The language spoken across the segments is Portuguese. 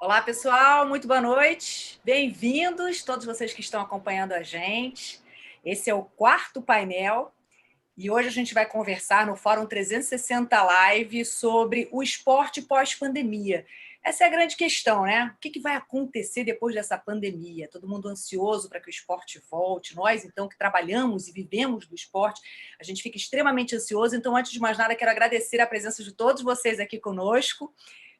Olá, pessoal, muito boa noite. Bem-vindos, todos vocês que estão acompanhando a gente. Esse é o quarto painel e hoje a gente vai conversar no Fórum 360 Live sobre o esporte pós-pandemia. Essa é a grande questão, né? O que vai acontecer depois dessa pandemia? Todo mundo ansioso para que o esporte volte. Nós, então, que trabalhamos e vivemos do esporte, a gente fica extremamente ansioso. Então, antes de mais nada, quero agradecer a presença de todos vocês aqui conosco,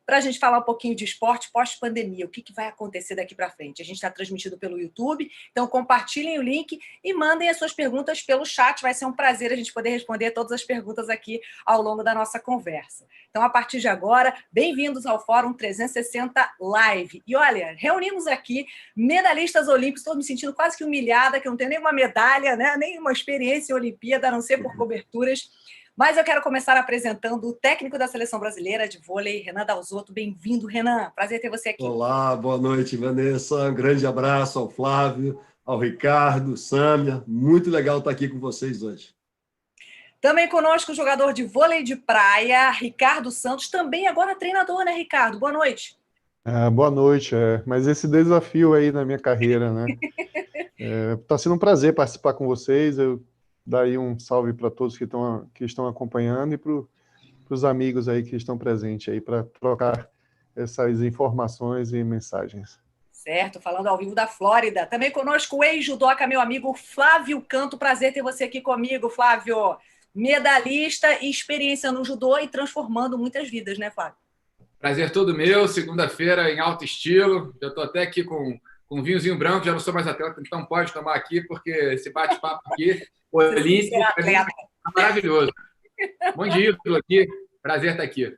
para a gente falar um pouquinho de esporte pós-pandemia, o que vai acontecer daqui para frente. A gente está transmitido pelo YouTube, então compartilhem o link e mandem as suas perguntas pelo chat. Vai ser um prazer a gente poder responder todas as perguntas aqui ao longo da nossa conversa. Então, a partir de agora, bem-vindos ao Fórum 360 Live. E olha, reunimos aqui medalhistas olímpicos, estou me sentindo quase que humilhada, que eu não tenho nenhuma medalha, né? Nenhuma experiência em Olimpíada, a não ser por coberturas. Mas eu quero começar apresentando o técnico da Seleção Brasileira de Vôlei, Renan Dalzotto. Bem-vindo, Renan. Prazer ter você aqui. Olá, boa noite, Vanessa. Um grande abraço ao Flávio, ao Ricardo, Sâmia. Muito legal estar aqui com vocês hoje. Também conosco o jogador de vôlei de praia, Ricardo Santos, também agora treinador, né, Ricardo? Boa noite. Boa noite, mas esse desafio aí na minha carreira, né? Tá sendo um prazer participar com vocês. Eu daí um salve para todos que estão acompanhando e para os amigos aí que estão presentes aí para trocar essas informações e mensagens. Certo, falando ao vivo da Flórida. Também conosco o ex-judoca, meu amigo Flávio Canto. Prazer ter você aqui comigo, Flávio. Medalhista e experiência no judô e transformando muitas vidas, né, Flávio? Prazer todo meu, segunda-feira em alto estilo. Eu estou até aqui com um vinhozinho branco, já não sou mais atleta, então pode tomar aqui, porque esse bate-papo aqui, olímpico, é maravilhoso. Bom dia, ídolo aqui, prazer estar aqui.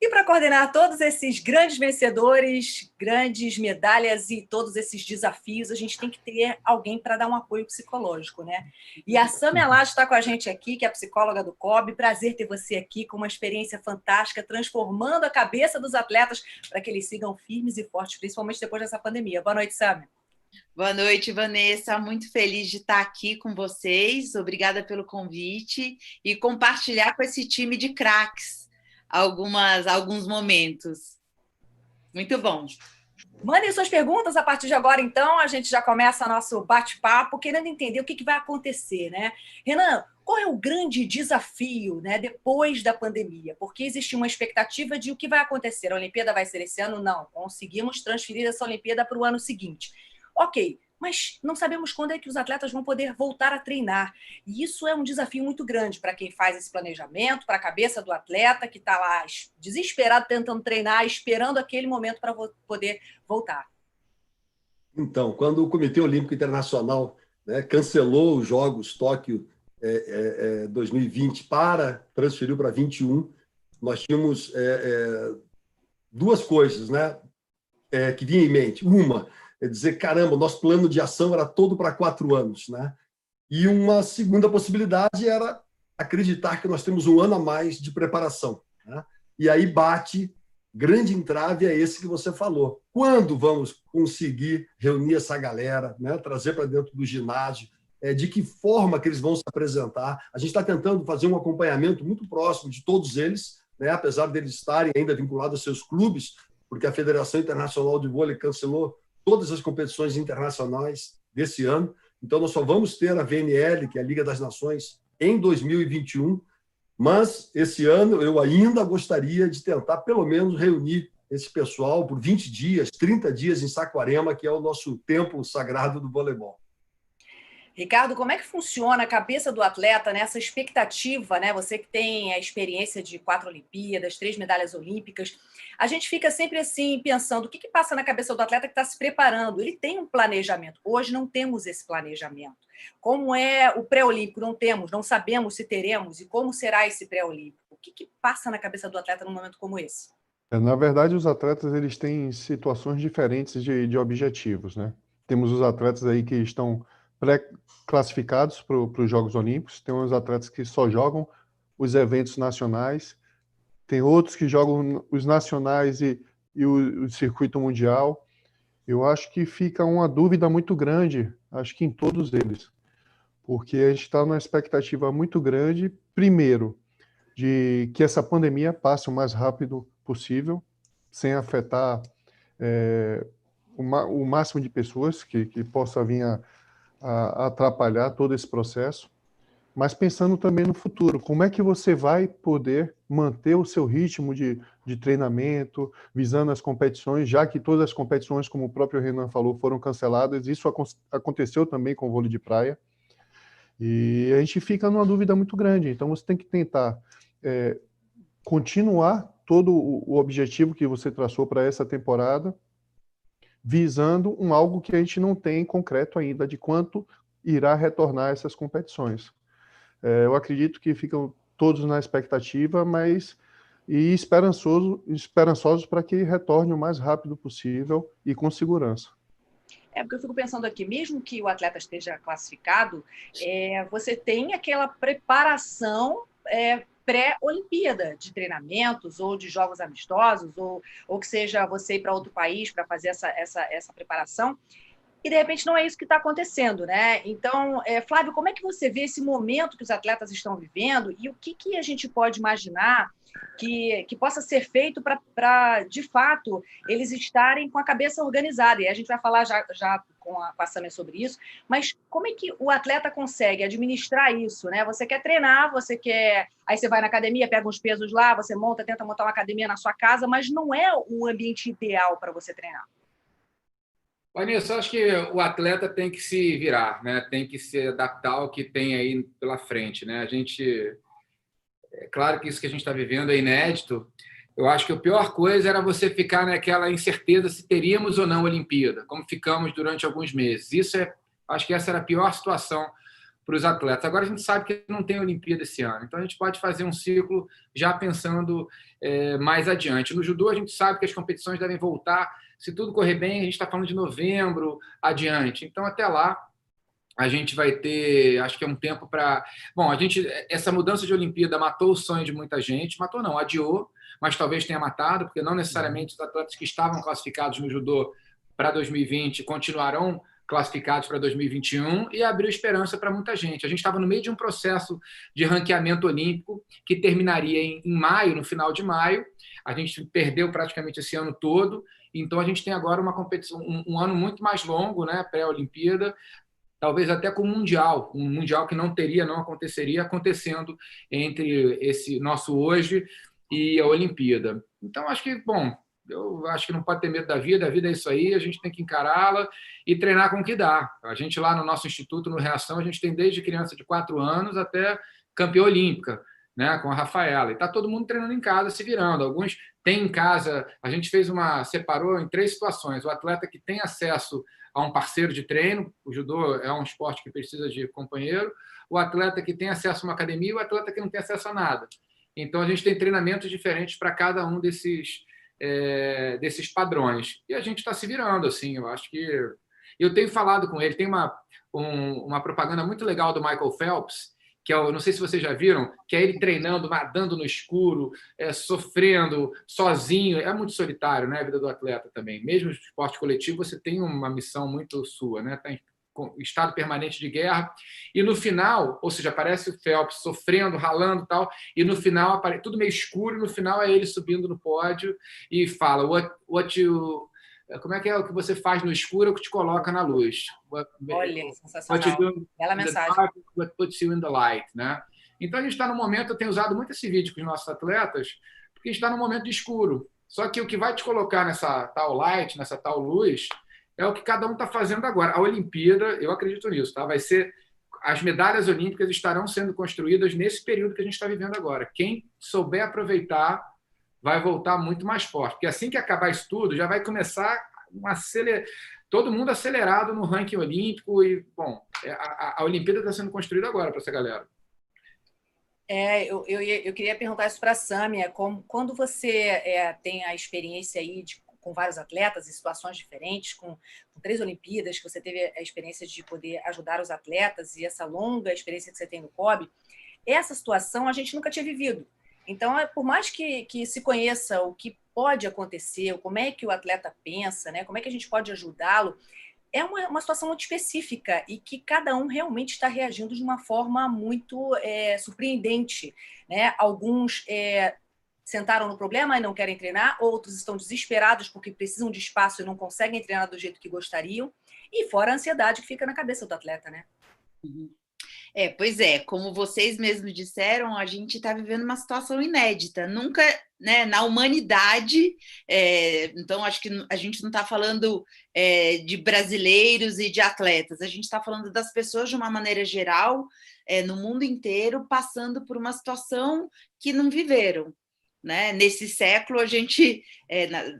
E para coordenar todos esses grandes vencedores, grandes medalhas e todos esses desafios, a gente tem que ter alguém para dar um apoio psicológico, né? E a Sâmia Laje está com a gente aqui, que é a psicóloga do COB. Prazer ter você aqui, com uma experiência fantástica, transformando a cabeça dos atletas para que eles sigam firmes e fortes, principalmente depois dessa pandemia. Boa noite, Sâmia. Boa noite, Vanessa. Muito feliz de estar aqui com vocês. Obrigada pelo convite e compartilhar com esse time de craques alguns momentos. Muito bom. Mandem suas perguntas a partir de agora, então. A gente já começa nosso bate-papo, querendo entender o que vai acontecer, né? Renan, qual é o grande desafio, né, depois da pandemia? Porque existe uma expectativa de o que vai acontecer. A Olimpíada vai ser esse ano? Não. Conseguimos transferir essa Olimpíada para o ano seguinte. Ok, mas não sabemos quando é que os atletas vão poder voltar a treinar. E isso é um desafio muito grande para quem faz esse planejamento, para a cabeça do atleta que está lá desesperado tentando treinar, esperando aquele momento para poder voltar. Então, quando o Comitê Olímpico Internacional, né, cancelou os Jogos Tóquio 2020 para transferiu para 21, nós tínhamos duas coisas, né, que vinha em mente. Uma é dizer, caramba, nosso plano de ação era todo para 4 anos, né? E uma segunda possibilidade era acreditar que nós temos 1 ano a mais de preparação, né? E aí bate, grande entrave é esse que você falou. Quando vamos conseguir reunir essa galera, né? Trazer para dentro do ginásio? De que forma que eles vão se apresentar? A gente está tentando fazer um acompanhamento muito próximo de todos eles, né? Apesar deles estarem ainda vinculados aos seus clubes, porque a Federação Internacional de Vôlei cancelou todas as competições internacionais desse ano. Então, nós só vamos ter a VNL, que é a Liga das Nações, em 2021, mas esse ano eu ainda gostaria de tentar, pelo menos, reunir esse pessoal por 20 dias, 30 dias em Saquarema, que é o nosso templo sagrado do voleibol. Ricardo, como é que funciona a cabeça do atleta nessa expectativa, né? Você que tem a experiência de 4 Olimpíadas, 3 medalhas olímpicas, a gente fica sempre assim pensando o que passa na cabeça do atleta que está se preparando. Ele tem um planejamento. Hoje não temos esse planejamento. Como é o pré-olímpico? Não temos, não sabemos se teremos e como será esse pré-olímpico. O que passa na cabeça do atleta num momento como esse? Na verdade, os atletas eles têm situações diferentes de objetivos, né? Temos os atletas aí que estão pré-classificados para os Jogos Olímpicos, tem uns atletas que só jogam os eventos nacionais, tem outros que jogam os nacionais e o circuito mundial. Eu acho que fica uma dúvida muito grande, acho que em todos eles, porque a gente está numa expectativa muito grande, primeiro, de que essa pandemia passe o mais rápido possível, sem afetar o máximo de pessoas que possa vir a atrapalhar todo esse processo, mas pensando também no futuro, como é que você vai poder manter o seu ritmo de treinamento, visando as competições, já que todas as competições, como o próprio Renan falou, foram canceladas. Isso aconteceu também com o vôlei de praia, e a gente fica numa dúvida muito grande. Então você tem que tentar continuar todo o objetivo que você traçou para essa temporada, visando algo que a gente não tem em concreto ainda, de quanto irá retornar essas competições. Eu acredito que ficam todos na expectativa, mas esperançosos para que retorne o mais rápido possível e com segurança. Porque eu fico pensando aqui, mesmo que o atleta esteja classificado, você tem aquela preparação pré-Olimpíada, de treinamentos ou de jogos amistosos, ou que seja você ir para outro país para fazer essa preparação. E, de repente, não é isso que está acontecendo, né? Então, Flávio, como é que você vê esse momento que os atletas estão vivendo e o que a gente pode imaginar que possa ser feito para, de fato, eles estarem com a cabeça organizada? E a gente vai falar já com a Samia sobre isso, mas como é que o atleta consegue administrar isso, né? Você quer treinar, aí você vai na academia, pega uns pesos lá, você tenta montar uma academia na sua casa, mas não é o ambiente ideal para você treinar. Vanessa, eu acho que o atleta tem que se virar, né? Tem que se adaptar ao que tem aí pela frente, né? É claro que isso que a gente está vivendo é inédito. Eu acho que a pior coisa era você ficar naquela incerteza se teríamos ou não Olimpíada, como ficamos durante alguns meses. Acho que essa era a pior situação para os atletas. Agora a gente sabe que não tem Olimpíada esse ano, então a gente pode fazer um ciclo já pensando mais adiante. No judô a gente sabe que as competições devem voltar. Se tudo correr bem, a gente está falando de novembro adiante. Então, até lá, a gente vai ter, acho que é um tempo para... Bom, essa mudança de Olimpíada matou o sonho de muita gente. Matou não, adiou, mas talvez tenha matado, porque não necessariamente os atletas que estavam classificados no judô para 2020 continuarão classificados para 2021 e abriu esperança para muita gente. A gente estava no meio de um processo de ranqueamento olímpico que terminaria em maio, no final de maio. A gente perdeu praticamente esse ano todo. Então, a gente tem agora uma competição, um ano muito mais longo, né, pré-Olimpíada, talvez até com um mundial que não aconteceria, acontecendo entre esse nosso hoje e a Olimpíada. Então, eu acho que não pode ter medo da vida, a vida é isso aí, a gente tem que encará-la e treinar com o que dá. A gente lá no nosso instituto, no Reação, a gente tem desde criança de 4 anos até campeã olímpica, né, com a Rafaela. E está todo mundo treinando em casa, se virando. Alguns têm em casa. A gente separou em 3 situações. O atleta que tem acesso a um parceiro de treino, o judô é um esporte que precisa de companheiro, o atleta que tem acesso a uma academia e o atleta que não tem acesso a nada. Então, a gente tem treinamentos diferentes para cada um desses padrões. E a gente está se virando, assim. Eu acho que... Eu tenho falado com ele, tem uma propaganda muito legal do Michael Phelps, que não sei se vocês já viram, que é ele treinando, nadando no escuro, sofrendo, sozinho. É muito solitário, né, a vida do atleta também. Mesmo no esporte coletivo, você tem uma missão muito sua, né? Está em estado permanente de guerra. E no final, ou seja, aparece o Phelps sofrendo, ralando e tal, e no final, tudo meio escuro, e no final é ele subindo no pódio e fala, como é que é o que você faz no escuro é o que te coloca na luz. Olha, sensacional. Bela mensagem. What puts you in the light, né? Então, a gente está no momento, eu tenho usado muito esse vídeo com os nossos atletas, porque a gente está num momento de escuro. Só que o que vai te colocar nessa tal light, nessa tal luz, é o que cada um está fazendo agora. A Olimpíada, eu acredito nisso, tá? As medalhas olímpicas estarão sendo construídas nesse período que a gente está vivendo agora. Quem souber aproveitar vai voltar muito mais forte. Porque assim que acabar isso tudo, já vai começar todo mundo acelerado no ranking olímpico. E, bom, a Olimpíada está sendo construída agora para essa galera. Eu queria perguntar isso para a Samia. Quando você tem a experiência aí com vários atletas em situações diferentes, com 3 Olimpíadas, que você teve a experiência de poder ajudar os atletas e essa longa experiência que você tem no COB, essa situação a gente nunca tinha vivido. Então, por mais que se conheça o que pode acontecer, como é que o atleta pensa, né, como é que a gente pode ajudá-lo, é uma situação muito específica e que cada um realmente está reagindo de uma forma muito surpreendente, né? Alguns sentaram no problema e não querem treinar, outros estão desesperados porque precisam de espaço e não conseguem treinar do jeito que gostariam, e fora a ansiedade que fica na cabeça do atleta, né? Pois é, como vocês mesmos disseram, a gente está vivendo uma situação inédita, nunca, né, na humanidade, então acho que a gente não está falando de brasileiros e de atletas, a gente está falando das pessoas de uma maneira geral, no mundo inteiro, passando por uma situação que não viveram. Né? Nesse século, a gente,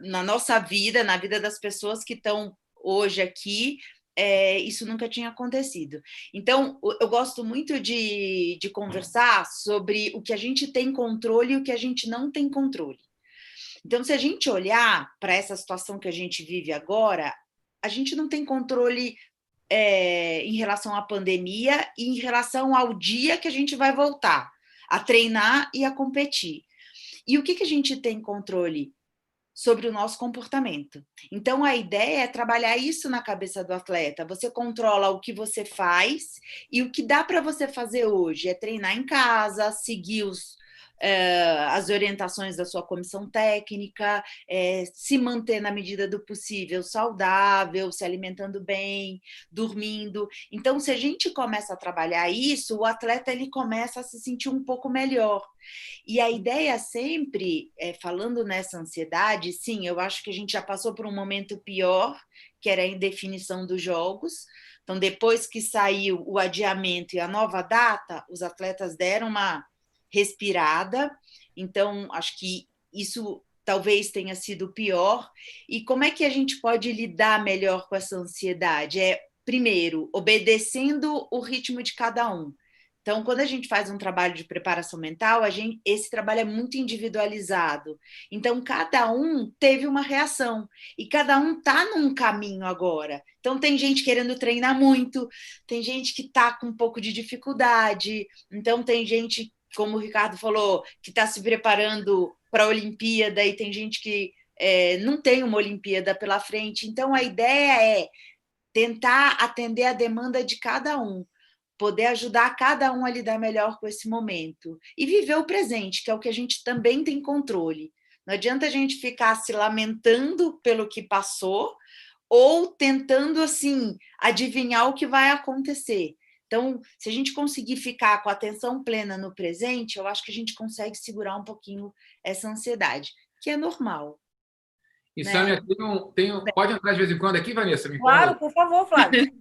na nossa vida, na vida das pessoas que estão hoje aqui, isso nunca tinha acontecido. Então, eu gosto muito de conversar sobre o que a gente tem controle e o que a gente não tem controle. Então, se a gente olhar para essa situação que a gente vive agora, a gente não tem controle em relação à pandemia e em relação ao dia que a gente vai voltar a treinar e a competir. E o que a gente tem controle? Sobre o nosso comportamento. Então, a ideia é trabalhar isso na cabeça do atleta. Você controla o que você faz e o que dá para você fazer hoje é treinar em casa, seguir as orientações da sua comissão técnica, se manter na medida do possível saudável, se alimentando bem, dormindo. Então, se a gente começa a trabalhar isso, o atleta ele começa a se sentir um pouco melhor. E a ideia sempre, falando nessa ansiedade, sim, eu acho que a gente já passou por um momento pior, que era a indefinição dos jogos. Então, depois que saiu o adiamento e a nova data, os atletas deram uma respirada. Então, acho que isso talvez tenha sido pior. E como é que a gente pode lidar melhor com essa ansiedade? Primeiro, obedecendo o ritmo de cada um. Então, quando a gente faz um trabalho de preparação mental, esse trabalho é muito individualizado. Então, cada um teve uma reação e cada um está num caminho agora. Então, tem gente querendo treinar muito, tem gente que está com um pouco de dificuldade, então tem gente, como o Ricardo falou, que está se preparando para a Olimpíada e tem gente que não tem uma Olimpíada pela frente. Então, a ideia é tentar atender a demanda de cada um, poder ajudar cada um a lidar melhor com esse momento e viver o presente, que é o que a gente também tem controle. Não adianta a gente ficar se lamentando pelo que passou ou tentando, assim, adivinhar o que vai acontecer. Então, se a gente conseguir ficar com a atenção plena no presente, eu acho que a gente consegue segurar um pouquinho essa ansiedade, que é normal. E, né? Sâmia, pode entrar de vez em quando aqui, Vanessa? Claro, por favor, Flávio.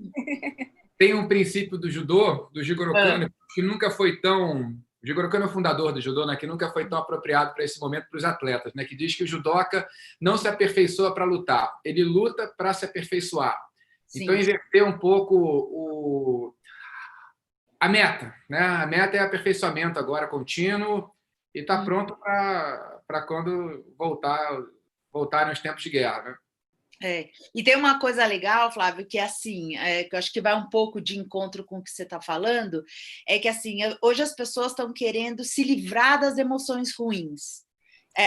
Tem um princípio do judô, do Jigoro Kano, que nunca foi tão... O Jigoro Kano é o fundador do judô, né, que nunca foi tão apropriado para esse momento para os atletas, né, que diz que o judoca não se aperfeiçoa para lutar, ele luta para se aperfeiçoar. Sim. Então, inverter um pouco a meta. Né? A meta é aperfeiçoamento agora contínuo e está pronto para quando voltarem os tempos de guerra. Né? E tem uma coisa legal, Flávio, que é assim, que eu acho que vai um pouco de encontro com o que você está falando, é que assim, hoje as pessoas estão querendo se livrar das emoções ruins.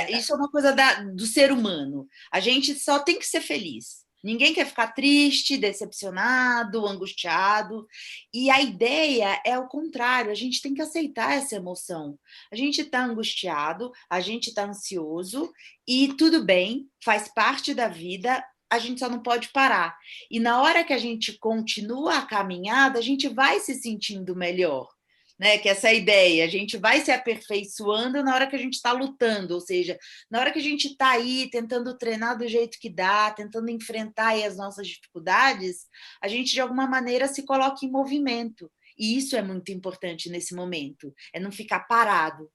Isso é uma coisa do ser humano. A gente só tem que ser feliz. Ninguém quer ficar triste, decepcionado, angustiado. E a ideia é o contrário, a gente tem que aceitar essa emoção. A gente está angustiado, a gente está ansioso, e tudo bem, faz parte da vida, a gente só não pode parar. E na hora que a gente continua a caminhada, a gente vai se sentindo melhor. Né? Que essa ideia, a gente vai se aperfeiçoando na hora que a gente está lutando, ou seja, na hora que a gente está aí tentando treinar do jeito que dá, tentando enfrentar aí as nossas dificuldades, a gente de alguma maneira se coloca em movimento, e isso é muito importante nesse momento, é não ficar parado.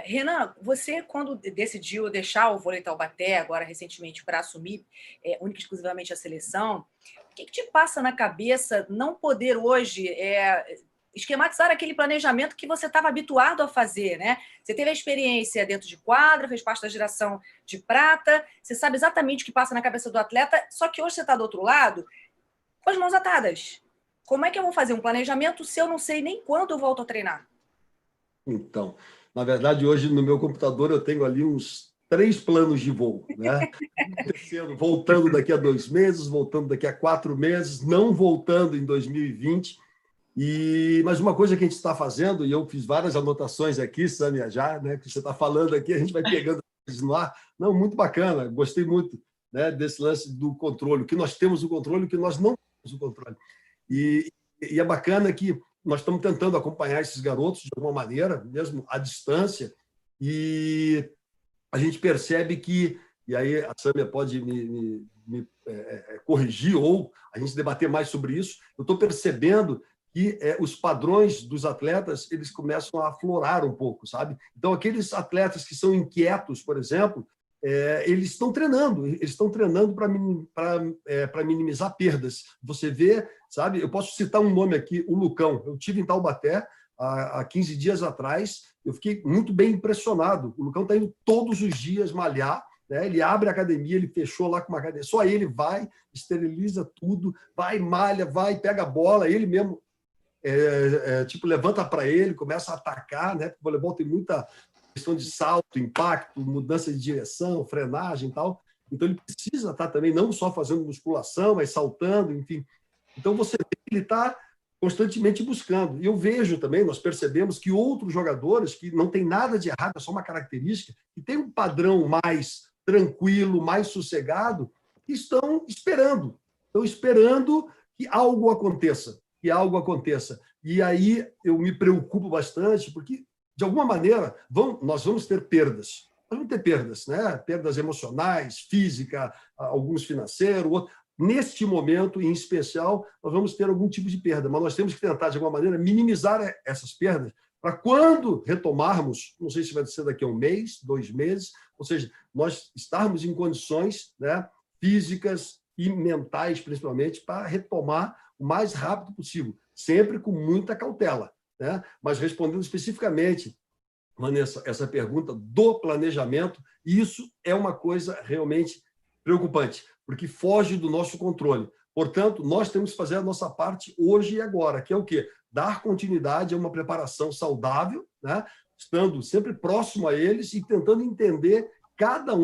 Renan, você quando decidiu deixar o vôlei Taubaté agora recentemente para assumir única e exclusivamente a seleção, o que te passa na cabeça não poder hoje esquematizar aquele planejamento que você estava habituado a fazer, né? Você teve a experiência dentro de quadra, fez parte da geração de prata, você sabe exatamente o que passa na cabeça do atleta, só que hoje você está do outro lado com as mãos atadas. Como é que eu vou fazer um planejamento se eu não sei nem quando eu volto a treinar? Então, na verdade, hoje no meu computador eu tenho ali uns 3 planos de voo, né? Voltando daqui a 2 meses, voltando daqui a 4 meses, não voltando em 2020, Mas uma coisa que a gente está fazendo, e eu fiz várias anotações aqui, Sâmia, já, né, que você está falando aqui, a gente vai pegando no ar. Não, muito bacana, gostei muito, né, desse lance do controle, que nós temos o controle, que nós não temos o controle. E é bacana que nós estamos tentando acompanhar esses garotos de alguma maneira, mesmo à distância, e a gente percebe que, e aí a Sâmia pode me corrigir ou a gente debater mais sobre isso, eu estou percebendo que os padrões dos atletas eles começam a aflorar um pouco, sabe? Então, aqueles atletas que são inquietos, por exemplo, eles estão treinando para minimizar perdas. Você vê, sabe? Eu posso citar um nome aqui, o Lucão. Eu tive em Taubaté há 15 dias atrás, eu fiquei muito bem impressionado. O Lucão está indo todos os dias malhar, né? Ele abre a academia, ele fechou lá com uma academia, só ele vai, esteriliza tudo, vai, malha, vai, pega a bola, ele mesmo levanta para ele, começa a atacar, né? Porque o voleibol tem muita questão de salto, impacto, mudança de direção, frenagem e tal. Então, ele precisa estar também não só fazendo musculação, mas saltando, enfim. Então, você vê que ele está constantemente buscando. E eu vejo também, nós percebemos que outros jogadores, que não tem nada de errado, é só uma característica, que tem um padrão mais tranquilo, mais sossegado, estão esperando que algo aconteça. E aí eu me preocupo bastante, porque, de alguma maneira, nós vamos ter perdas. Nós vamos ter perdas, né? Perdas emocionais, físicas, alguns financeiros. Neste momento, em especial, nós vamos ter algum tipo de perda, mas nós temos que tentar, de alguma maneira, minimizar essas perdas para quando retomarmos, não sei se vai ser daqui a um mês, 2 meses, ou seja, nós estarmos em condições, né, físicas e mentais, principalmente, para retomar o mais rápido possível, sempre com muita cautela, né? Mas respondendo especificamente, Vanessa, essa pergunta do planejamento, isso é uma coisa realmente preocupante, porque foge do nosso controle. Portanto, nós temos que fazer a nossa parte hoje e agora, que é o quê? Dar continuidade a uma preparação saudável, né? Estando sempre próximo a eles e tentando entender cada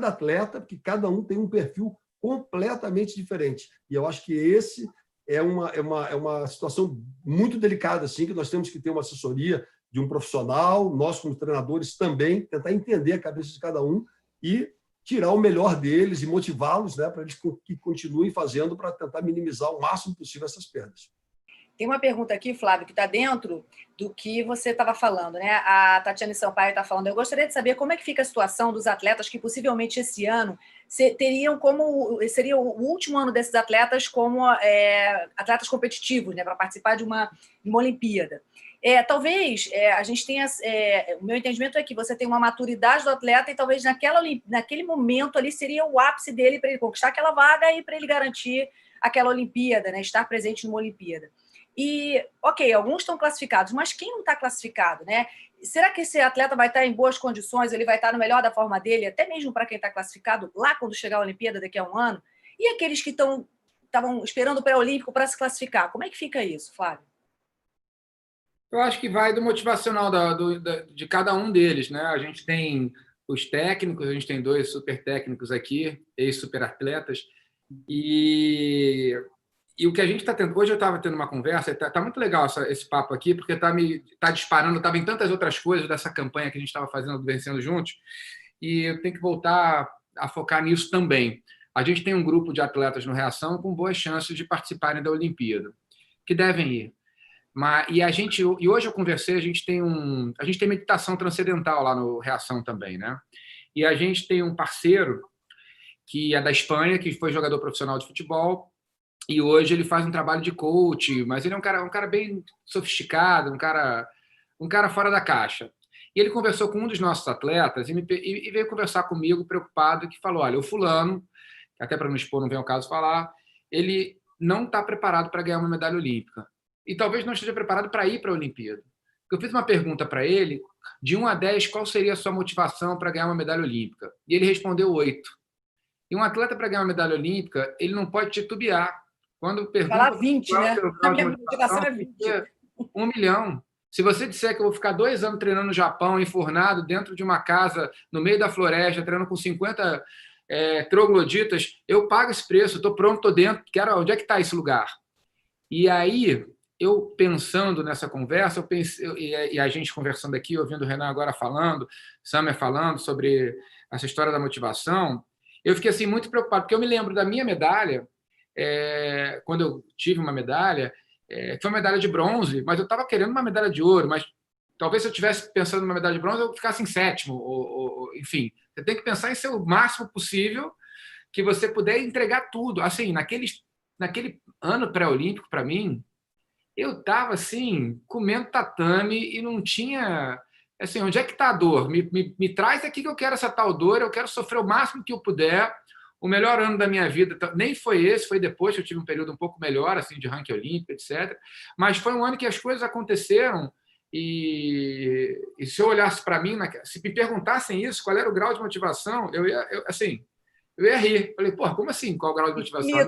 atleta, porque cada um tem um perfil completamente diferente. E eu acho que esse é uma situação muito delicada, assim, que nós temos que ter uma assessoria de um profissional, nós como treinadores também, tentar entender a cabeça de cada um e tirar o melhor deles e motivá-los, né, para eles que continuem fazendo para tentar minimizar o máximo possível essas perdas. Tem uma pergunta aqui, Flávio, que está dentro do que você estava falando, né? A Tatiana Sampaio está falando. Eu gostaria de saber como é que fica a situação dos atletas que possivelmente esse ano seria o último ano desses atletas como atletas competitivos, né, para participar de uma Olimpíada. Talvez a gente tenha... o meu entendimento é que você tem uma maturidade do atleta e talvez naquele momento ali seria o ápice dele para ele conquistar aquela vaga e para ele garantir aquela Olimpíada, né, estar presente numa Olimpíada. E, ok, alguns estão classificados, mas quem não está classificado, né? Será que esse atleta vai estar em boas condições, ele vai estar no melhor da forma dele, até mesmo para quem está classificado lá quando chegar a Olimpíada daqui a um ano? E aqueles que estavam esperando o pré-olímpico para se classificar? Como é que fica isso, Flávio? Eu acho que vai do motivacional de cada um deles, né? A gente tem os técnicos, a gente tem 2 super técnicos aqui, ex-super atletas, e o que a gente está tendo... Hoje eu estava tendo uma conversa, está muito legal esse papo aqui, porque está disparando, estava em tantas outras coisas dessa campanha que a gente estava fazendo do Vencendo Juntos, e eu tenho que voltar a focar nisso também. A gente tem um grupo de atletas no Reação com boas chances de participarem da Olimpíada, que devem ir. E hoje eu conversei, a gente tem meditação transcendental lá no Reação também, né? E a gente tem um parceiro que é da Espanha, que foi jogador profissional de futebol, e hoje ele faz um trabalho de coach, mas ele é um cara bem sofisticado, um cara fora da caixa. E ele conversou com um dos nossos atletas e veio conversar comigo, preocupado, que falou, olha, o fulano, até para não expor, não vem ao caso falar, ele não está preparado para ganhar uma medalha olímpica. E talvez não esteja preparado para ir para a Olimpíada. Eu fiz uma pergunta para ele, de 1 a 10, qual seria a sua motivação para ganhar uma medalha olímpica? E ele respondeu 8. E um atleta, para ganhar uma medalha olímpica, ele não pode titubear. Quando pergunta... Falar 20, né? A minha motivação é 20. 1 milhão. Se você disser que eu vou ficar 2 anos treinando no Japão, enfurnado, dentro de uma casa, no meio da floresta, treinando com 50 trogloditas, eu pago esse preço, estou pronto, estou dentro, onde é que está esse lugar? E aí, eu pensando nessa conversa, e a gente conversando aqui, ouvindo o Renan agora falando, Samer falando sobre essa história da motivação, eu fiquei assim, muito preocupado, porque eu me lembro da minha medalha, quando eu tive uma medalha, foi uma medalha de bronze, mas eu estava querendo uma medalha de ouro, mas talvez se eu estivesse pensando numa medalha de bronze, eu ficasse em sétimo, enfim. Você tem que pensar em ser o máximo possível que você puder entregar tudo. Assim, naquele ano pré-olímpico, para mim, eu estava assim, comendo tatame e não tinha... Assim, onde é que está a dor? Me traz aqui que eu quero essa tal dor, eu quero sofrer o máximo que eu puder. O melhor ano da minha vida nem foi esse, foi depois que eu tive um período um pouco melhor, assim, de ranking olímpico, etc. Mas foi um ano que as coisas aconteceram e se eu olhasse para mim, se me perguntassem isso, qual era o grau de motivação, eu ia rir. Falei, pô, como assim? Qual o grau de motivação?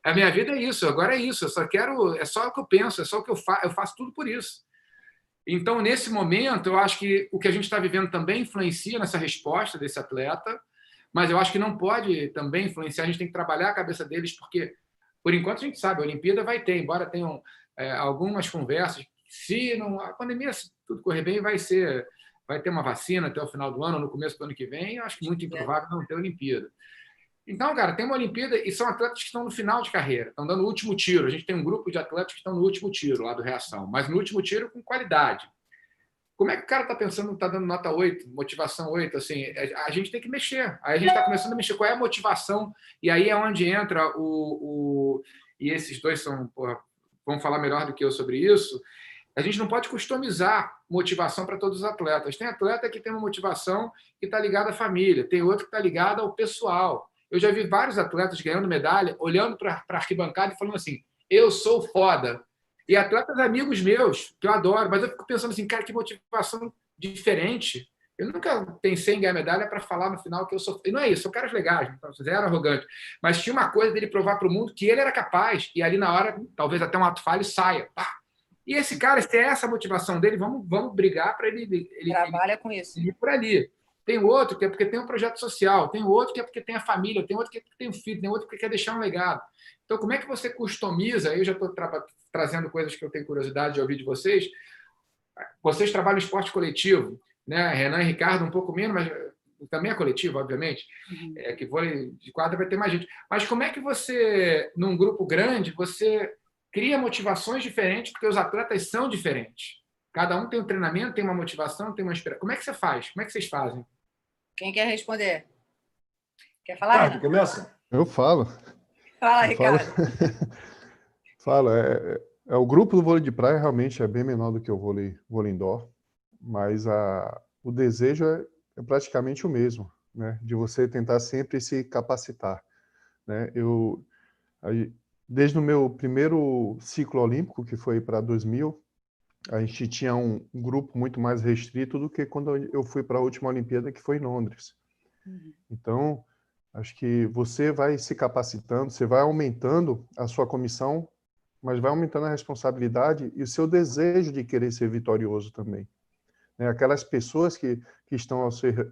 A minha vida é isso, agora é isso. Eu só quero, é só o que eu penso, é só o que eu faço tudo por isso. Então, nesse momento, eu acho que o que a gente está vivendo também influencia nessa resposta desse atleta, mas eu acho que não pode também influenciar, a gente tem que trabalhar a cabeça deles, porque, por enquanto, a gente sabe, a Olimpíada vai ter, embora tenham algumas conversas, se não, a pandemia, se tudo correr bem, vai ter uma vacina até o final do ano, no começo do ano que vem, eu acho que muito improvável não ter Olimpíada. Então, cara, tem uma Olimpíada e são atletas que estão no final de carreira, estão dando o último tiro. A gente tem um grupo de atletas que estão no último tiro lá do Reação, mas no último tiro com qualidade. Como é que o cara está pensando, está dando nota 8, motivação 8? Assim, a gente tem que mexer. Aí a gente está começando a mexer. Qual é a motivação? E aí é onde entra e esses dois vão falar melhor do que eu sobre isso. A gente não pode customizar motivação para todos os atletas. Tem atleta que tem uma motivação que está ligada à família, tem outro que está ligado ao pessoal. Eu já vi vários atletas ganhando medalha, olhando para a arquibancada e falando assim, eu sou foda. E atletas amigos meus, que eu adoro, mas eu fico pensando assim, cara, que motivação diferente. Eu nunca pensei em ganhar medalha para falar no final que eu sou... E não é isso, são caras legais, zero arrogante. Mas tinha uma coisa dele provar para o mundo que ele era capaz, e ali na hora, talvez até um ato falho, saia. Pá. E esse cara, se é essa a motivação dele, vamos brigar para ele trabalha com isso. Ir por ali. Tem outro que é porque tem um projeto social, tem outro que é porque tem a família, tem outro que é porque tem um filho, tem outro que quer deixar um legado. Então, como é que você customiza? Eu já estou trazendo coisas que eu tenho curiosidade de ouvir de vocês. Vocês trabalham esporte coletivo, né? Renan e Ricardo um pouco menos, mas também é coletivo, obviamente. Que vôlei de quadra vai ter mais gente. Mas como é que você, num grupo grande, você cria motivações diferentes porque os atletas são diferentes? Cada um tem um treinamento, tem uma motivação, tem uma inspiração. Como é que você faz? Como é que vocês fazem? Quem quer responder? Quer falar, Renan? Começa? Eu falo. Fala, Ricardo. Falo. O grupo do vôlei de praia realmente é bem menor do que o vôlei indoor, mas o desejo é praticamente o mesmo, né? De você tentar sempre se capacitar, né? Desde o meu primeiro ciclo olímpico, que foi para 2000, a gente tinha um grupo muito mais restrito do que quando eu fui para a última Olimpíada, que foi em Londres. Então, acho que você vai se capacitando, você vai aumentando a sua comissão, mas vai aumentando a responsabilidade e o seu desejo de querer ser vitorioso também. Aquelas pessoas que estão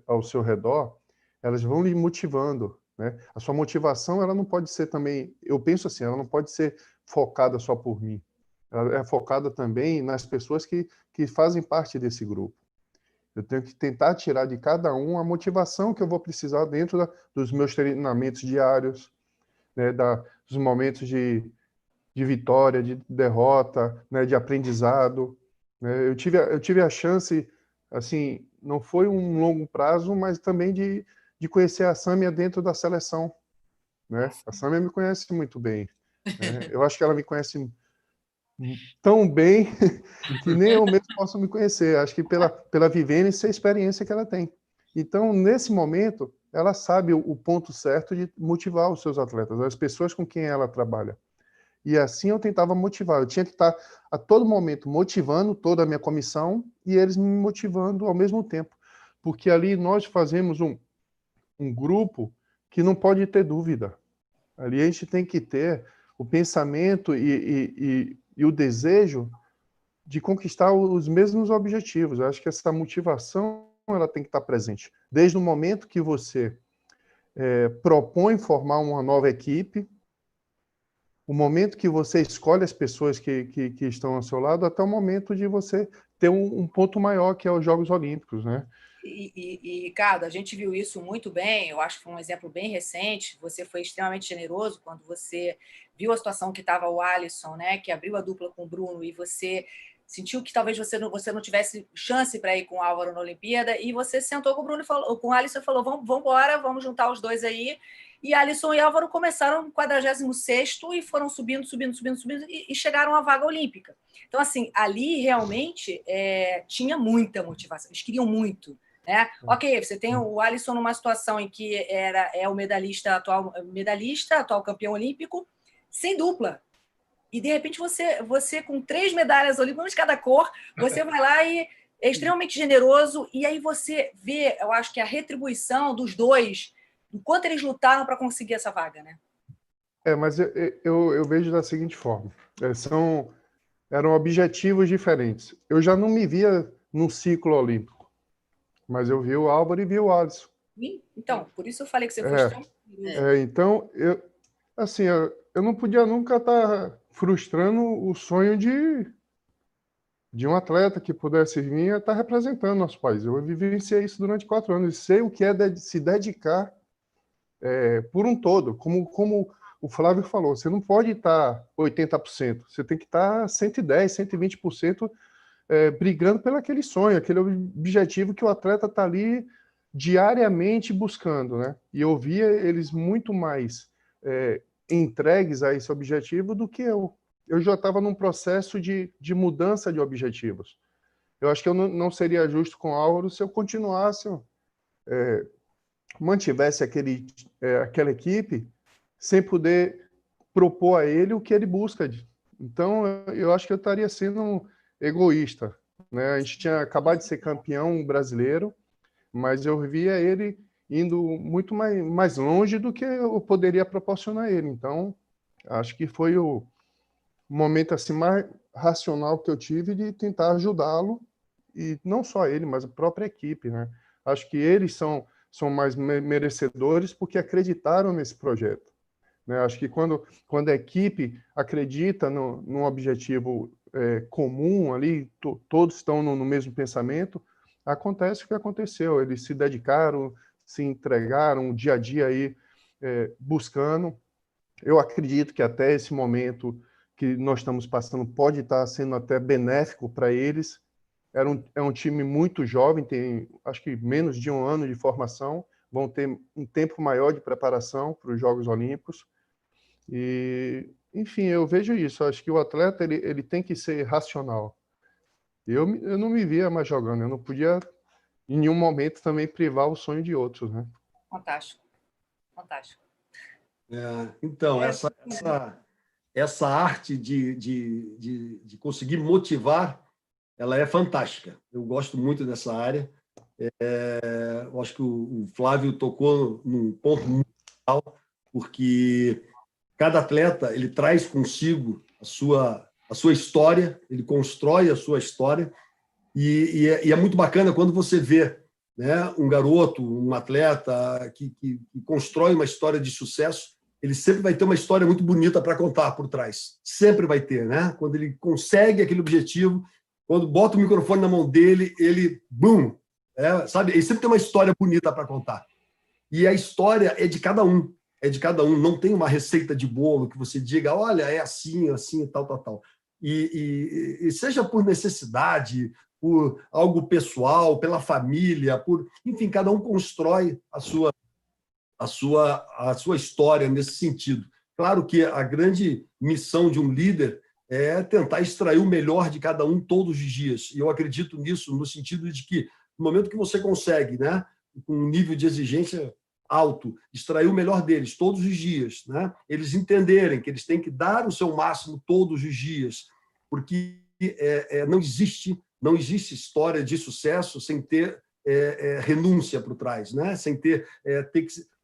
ao seu redor, elas vão lhe motivando, né? A sua motivação, ela não pode ser também, eu penso assim, ela não pode ser focada só por mim. Ela é focada também nas pessoas que fazem parte desse grupo. Eu tenho que tentar tirar de cada um a motivação que eu vou precisar dentro dos meus treinamentos diários, né, dos momentos de vitória, de derrota, né, de aprendizado. Né? Eu tive a chance, assim, não foi um longo prazo, mas também de conhecer a Sâmia dentro da seleção. Né? A Sâmia me conhece muito bem. Né? Eu acho que ela me conhece tão bem que nem eu mesmo posso me conhecer. Acho que pela vivência e experiência que ela tem. Então, nesse momento, ela sabe o ponto certo de motivar os seus atletas, as pessoas com quem ela trabalha. E assim eu tentava motivar. Eu tinha que estar a todo momento motivando toda a minha comissão e eles me motivando ao mesmo tempo. Porque ali nós fazemos um grupo que não pode ter dúvida. Ali a gente tem que ter o pensamento e o desejo de conquistar os mesmos objetivos. Eu acho que essa motivação ela tem que estar presente. Desde o momento que você propõe formar uma nova equipe, o momento que você escolhe as pessoas que estão ao seu lado, até o momento de você ter um ponto maior, que é os Jogos Olímpicos, né? E, Ricardo, a gente viu isso muito bem, eu acho que foi um exemplo bem recente, você foi extremamente generoso quando você viu a situação que estava o Alisson, né, que abriu a dupla com o Bruno, e você sentiu que talvez você não tivesse chance para ir com o Álvaro na Olimpíada, e você sentou com o Bruno e falou, com o Alisson, e falou, vamos embora, vamos juntar os dois aí. E Alisson e Álvaro começaram no 46º e foram subindo e chegaram à vaga olímpica. Então, assim, ali realmente tinha muita motivação, eles queriam muito. Né? Ok, você tem o Alisson numa situação em que é o atual campeão olímpico, sem dupla. E, de repente, você com 3 medalhas olímpicas de cada cor, você vai lá e é extremamente generoso, e aí você vê, eu acho que a retribuição dos dois, enquanto eles lutaram para conseguir essa vaga, né? Mas eu vejo da seguinte forma, eram objetivos diferentes. Eu já não me via num ciclo olímpico, mas eu vi o Álvaro e vi o Alisson. Então, por isso eu falei que você frustrou. Então, eu não podia nunca estar frustrando o sonho de um atleta que pudesse vir a estar representando nosso país. Eu vivenciei isso durante 4 anos e sei o que é se dedicar por um todo. Como o Flávio falou, você não pode estar 80%, você tem que estar 110%, 120% brigando pelo aquele sonho, aquele objetivo que o atleta está ali diariamente buscando, né? E eu via eles muito mais entregues a esse objetivo do que eu. Eu já estava num processo de mudança de objetivos. Eu acho que eu não seria justo com o Álvaro se eu continuasse, mantivesse aquela equipe sem poder propor a ele o que ele busca. Então, eu acho que eu estaria sendo egoísta, né? A gente tinha acabado de ser campeão brasileiro, mas eu via ele indo muito mais longe do que eu poderia proporcionar a ele. Então, acho que foi o momento assim mais racional que eu tive de tentar ajudá-lo, e não só ele, mas a própria equipe, né? Acho que eles são mais merecedores porque acreditaram nesse projeto, né? Acho que quando a equipe acredita num objetivo comum ali, todos estão no mesmo pensamento, acontece o que aconteceu. Eles se dedicaram, se entregaram dia a dia aí buscando. Eu acredito que até esse momento que nós estamos passando pode estar sendo até benéfico para eles. É um time muito jovem, tem acho que menos de 1 ano de formação, vão ter um tempo maior de preparação para os Jogos Olímpicos. E, enfim, eu vejo isso. Acho que o atleta ele tem que ser racional. Eu não me via mais jogando, eu não podia em nenhum momento também privar o sonho de outros, né? Fantástico. Então, essa arte de conseguir motivar, ela é fantástica. Eu gosto muito dessa área. Eu acho que o Flávio tocou num ponto muito legal, porque cada atleta ele traz consigo a sua história, ele constrói a sua história, e é muito bacana quando você vê, né, um garoto, um atleta que constrói uma história de sucesso. Ele sempre vai ter uma história muito bonita para contar por trás. Sempre vai ter, né? Quando ele consegue aquele objetivo, quando bota o microfone na mão dele, ele, bum, sabe? Ele sempre tem uma história bonita para contar. E a história é de cada um. Não tem uma receita de bolo que você diga, olha, é assim, tal. E seja por necessidade, por algo pessoal, pela família, enfim, cada um constrói a sua história nesse sentido. Claro que a grande missão de um líder é tentar extrair o melhor de cada um todos os dias. E eu acredito nisso no sentido de que, no momento que você consegue, né, com um nível de exigência alto, extrair o melhor deles todos os dias, né, eles entenderem que eles têm que dar o seu máximo todos os dias, porque não existe história de sucesso sem ter renúncia por trás, né? Sem ter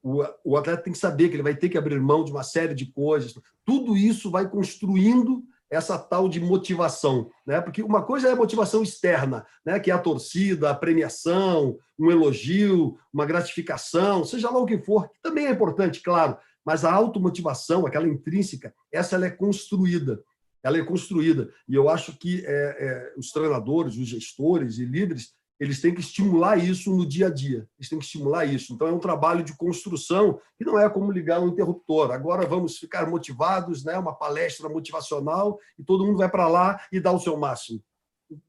o atleta tem que saber que ele vai ter que abrir mão de uma série de coisas. Tudo isso vai construindo essa tal de motivação, né? Porque uma coisa é a motivação externa, né? Que é a torcida, a premiação, um elogio, uma gratificação, seja lá o que for, que também é importante, claro, Mas a automotivação, aquela intrínseca, ela é construída. Ela é construída. E eu acho que os treinadores, os gestores e líderes, eles têm que estimular isso no dia a dia. Eles têm que estimular isso. Então, é um trabalho de construção que não é como ligar um interruptor. Agora vamos ficar motivados, né? Uma palestra motivacional e todo mundo vai para lá e dá o seu máximo.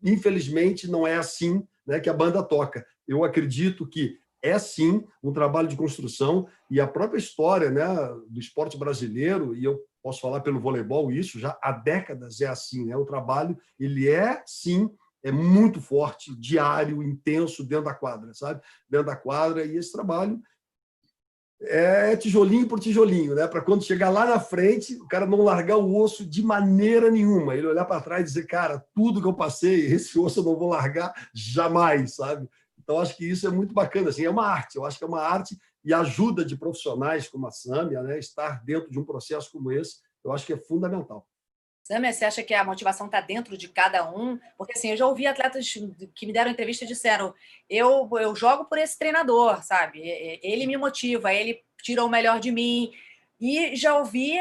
Infelizmente, não é assim, né, que a banda toca. Eu acredito que é, sim, um trabalho de construção e a própria história, né, do esporte brasileiro, e eu posso falar pelo voleibol isso, já há décadas é assim, né? O trabalho, ele é, sim, é muito forte, diário, intenso, dentro da quadra, sabe? Dentro da quadra, e esse trabalho é tijolinho por tijolinho, né? Para quando chegar lá na frente, o cara não largar o osso de maneira nenhuma, ele olhar para trás e dizer, cara, tudo que eu passei, esse osso eu não vou largar jamais, sabe? Então, acho que isso é muito bacana, assim, é uma arte, eu acho que é uma arte e a ajuda de profissionais como a Sâmia, né? Estar dentro de um processo como esse, eu acho que é fundamental. Sâmia, você acha que a motivação está dentro de cada um? Porque assim, eu já ouvi atletas que me deram entrevista e disseram, eu jogo por esse treinador, sabe? Ele me motiva, ele tira o melhor de mim. E já ouvi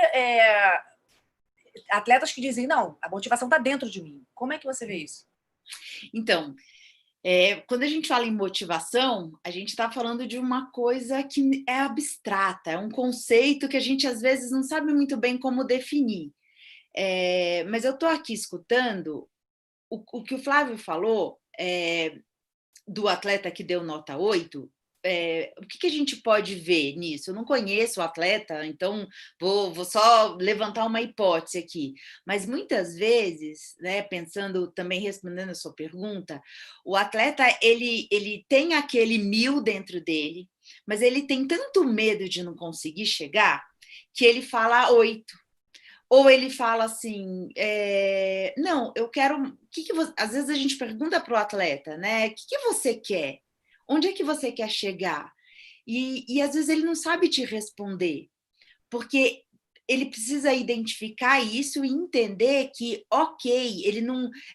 atletas que dizem, não, a motivação está dentro de mim. Como é que você vê isso? Então, quando a gente fala em motivação, a gente está falando de uma coisa que é abstrata, é um conceito que a gente às vezes não sabe muito bem como definir. Mas eu estou aqui escutando o que o Flávio falou do atleta que deu nota 8. O que a gente pode ver nisso? Eu não conheço o atleta, então vou só levantar uma hipótese aqui. Mas muitas vezes, né, pensando também, respondendo a sua pergunta, o atleta ele tem aquele 1000 dentro dele, mas ele tem tanto medo de não conseguir chegar que ele fala 8. Ou ele fala assim, não, eu quero... Às vezes a gente pergunta para o atleta, né? O que você quer? Onde é que você quer chegar? E às vezes ele não sabe te responder, porque ele precisa identificar isso e entender que, ok,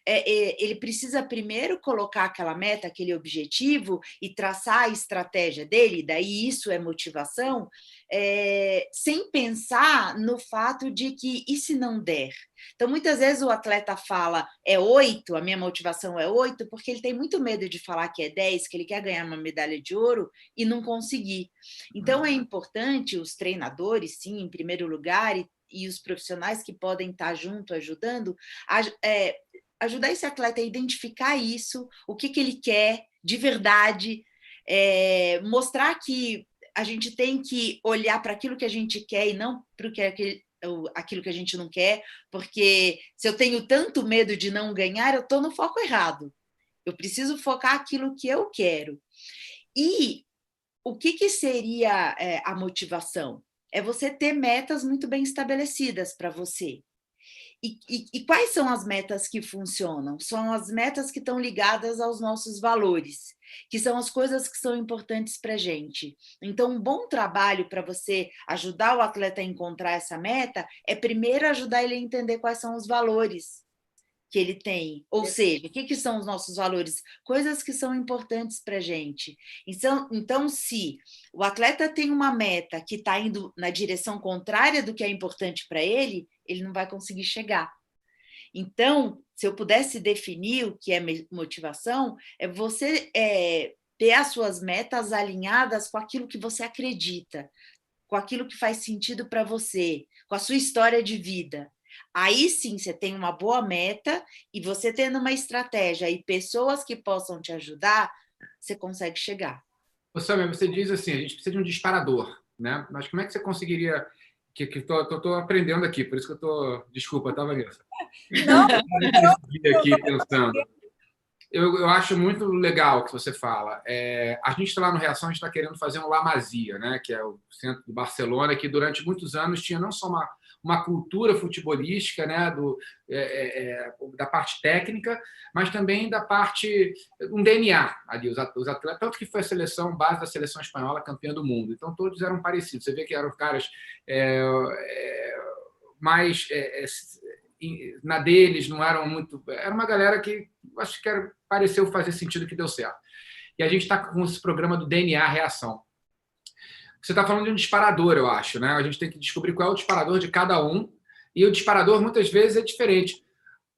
ele precisa primeiro colocar aquela meta, aquele objetivo e traçar a estratégia dele, daí isso é motivação, sem pensar no fato de que, e se não der? Então, muitas vezes o atleta fala, 8, a minha motivação é 8, porque ele tem muito medo de falar que é 10, que ele quer ganhar uma medalha de ouro e não conseguir. Então, é importante os treinadores, sim, em primeiro lugar, e os profissionais que podem estar junto, ajudando, ajudar esse atleta a identificar isso, o que ele quer de verdade, mostrar que a gente tem que olhar para aquilo que a gente quer e não para aquilo que a gente não quer, porque se eu tenho tanto medo de não ganhar, eu estou no foco errado. Eu preciso focar aquilo que eu quero. E o que seria a motivação? É você ter metas muito bem estabelecidas para você. E quais são as metas que funcionam? São as metas que estão ligadas aos nossos valores, que são as coisas que são importantes para a gente. Então, um bom trabalho para você ajudar o atleta a encontrar essa meta é primeiro ajudar ele a entender quais são os valores que ele tem. Ou seja, o que são os nossos valores? Coisas que são importantes para a gente. Então, se o atleta tem uma meta que está indo na direção contrária do que é importante para ele, ele não vai conseguir chegar. Então, se eu pudesse definir o que é motivação, é você ter as suas metas alinhadas com aquilo que você acredita, com aquilo que faz sentido para você, com a sua história de vida. Aí sim, você tem uma boa meta e você tendo uma estratégia e pessoas que possam te ajudar, você consegue chegar. Sâmia, você diz assim, a gente precisa de um disparador, né? Mas como é que você conseguiria... Estou aprendendo aqui, por isso que eu estou... Desculpa, tá, Vanessa? Não, aqui pensando. Eu acho muito legal o que você fala. A gente está lá no Reação, a gente está querendo fazer um La Masia, né? Que é o centro de Barcelona, que durante muitos anos tinha não só uma cultura futebolística, né, da parte técnica, mas também da parte, um DNA ali, os atletas, tanto que foi a seleção, base da seleção espanhola, campeã do mundo. Então, todos eram parecidos. Você vê que eram caras mais... na deles, não eram muito... Era uma galera que, acho que pareceu fazer sentido, que deu certo. E a gente está com esse programa do DNA Reação. você está falando de um disparador, eu acho, né? A gente tem que descobrir qual é o disparador de cada um, e o disparador, muitas vezes, é diferente.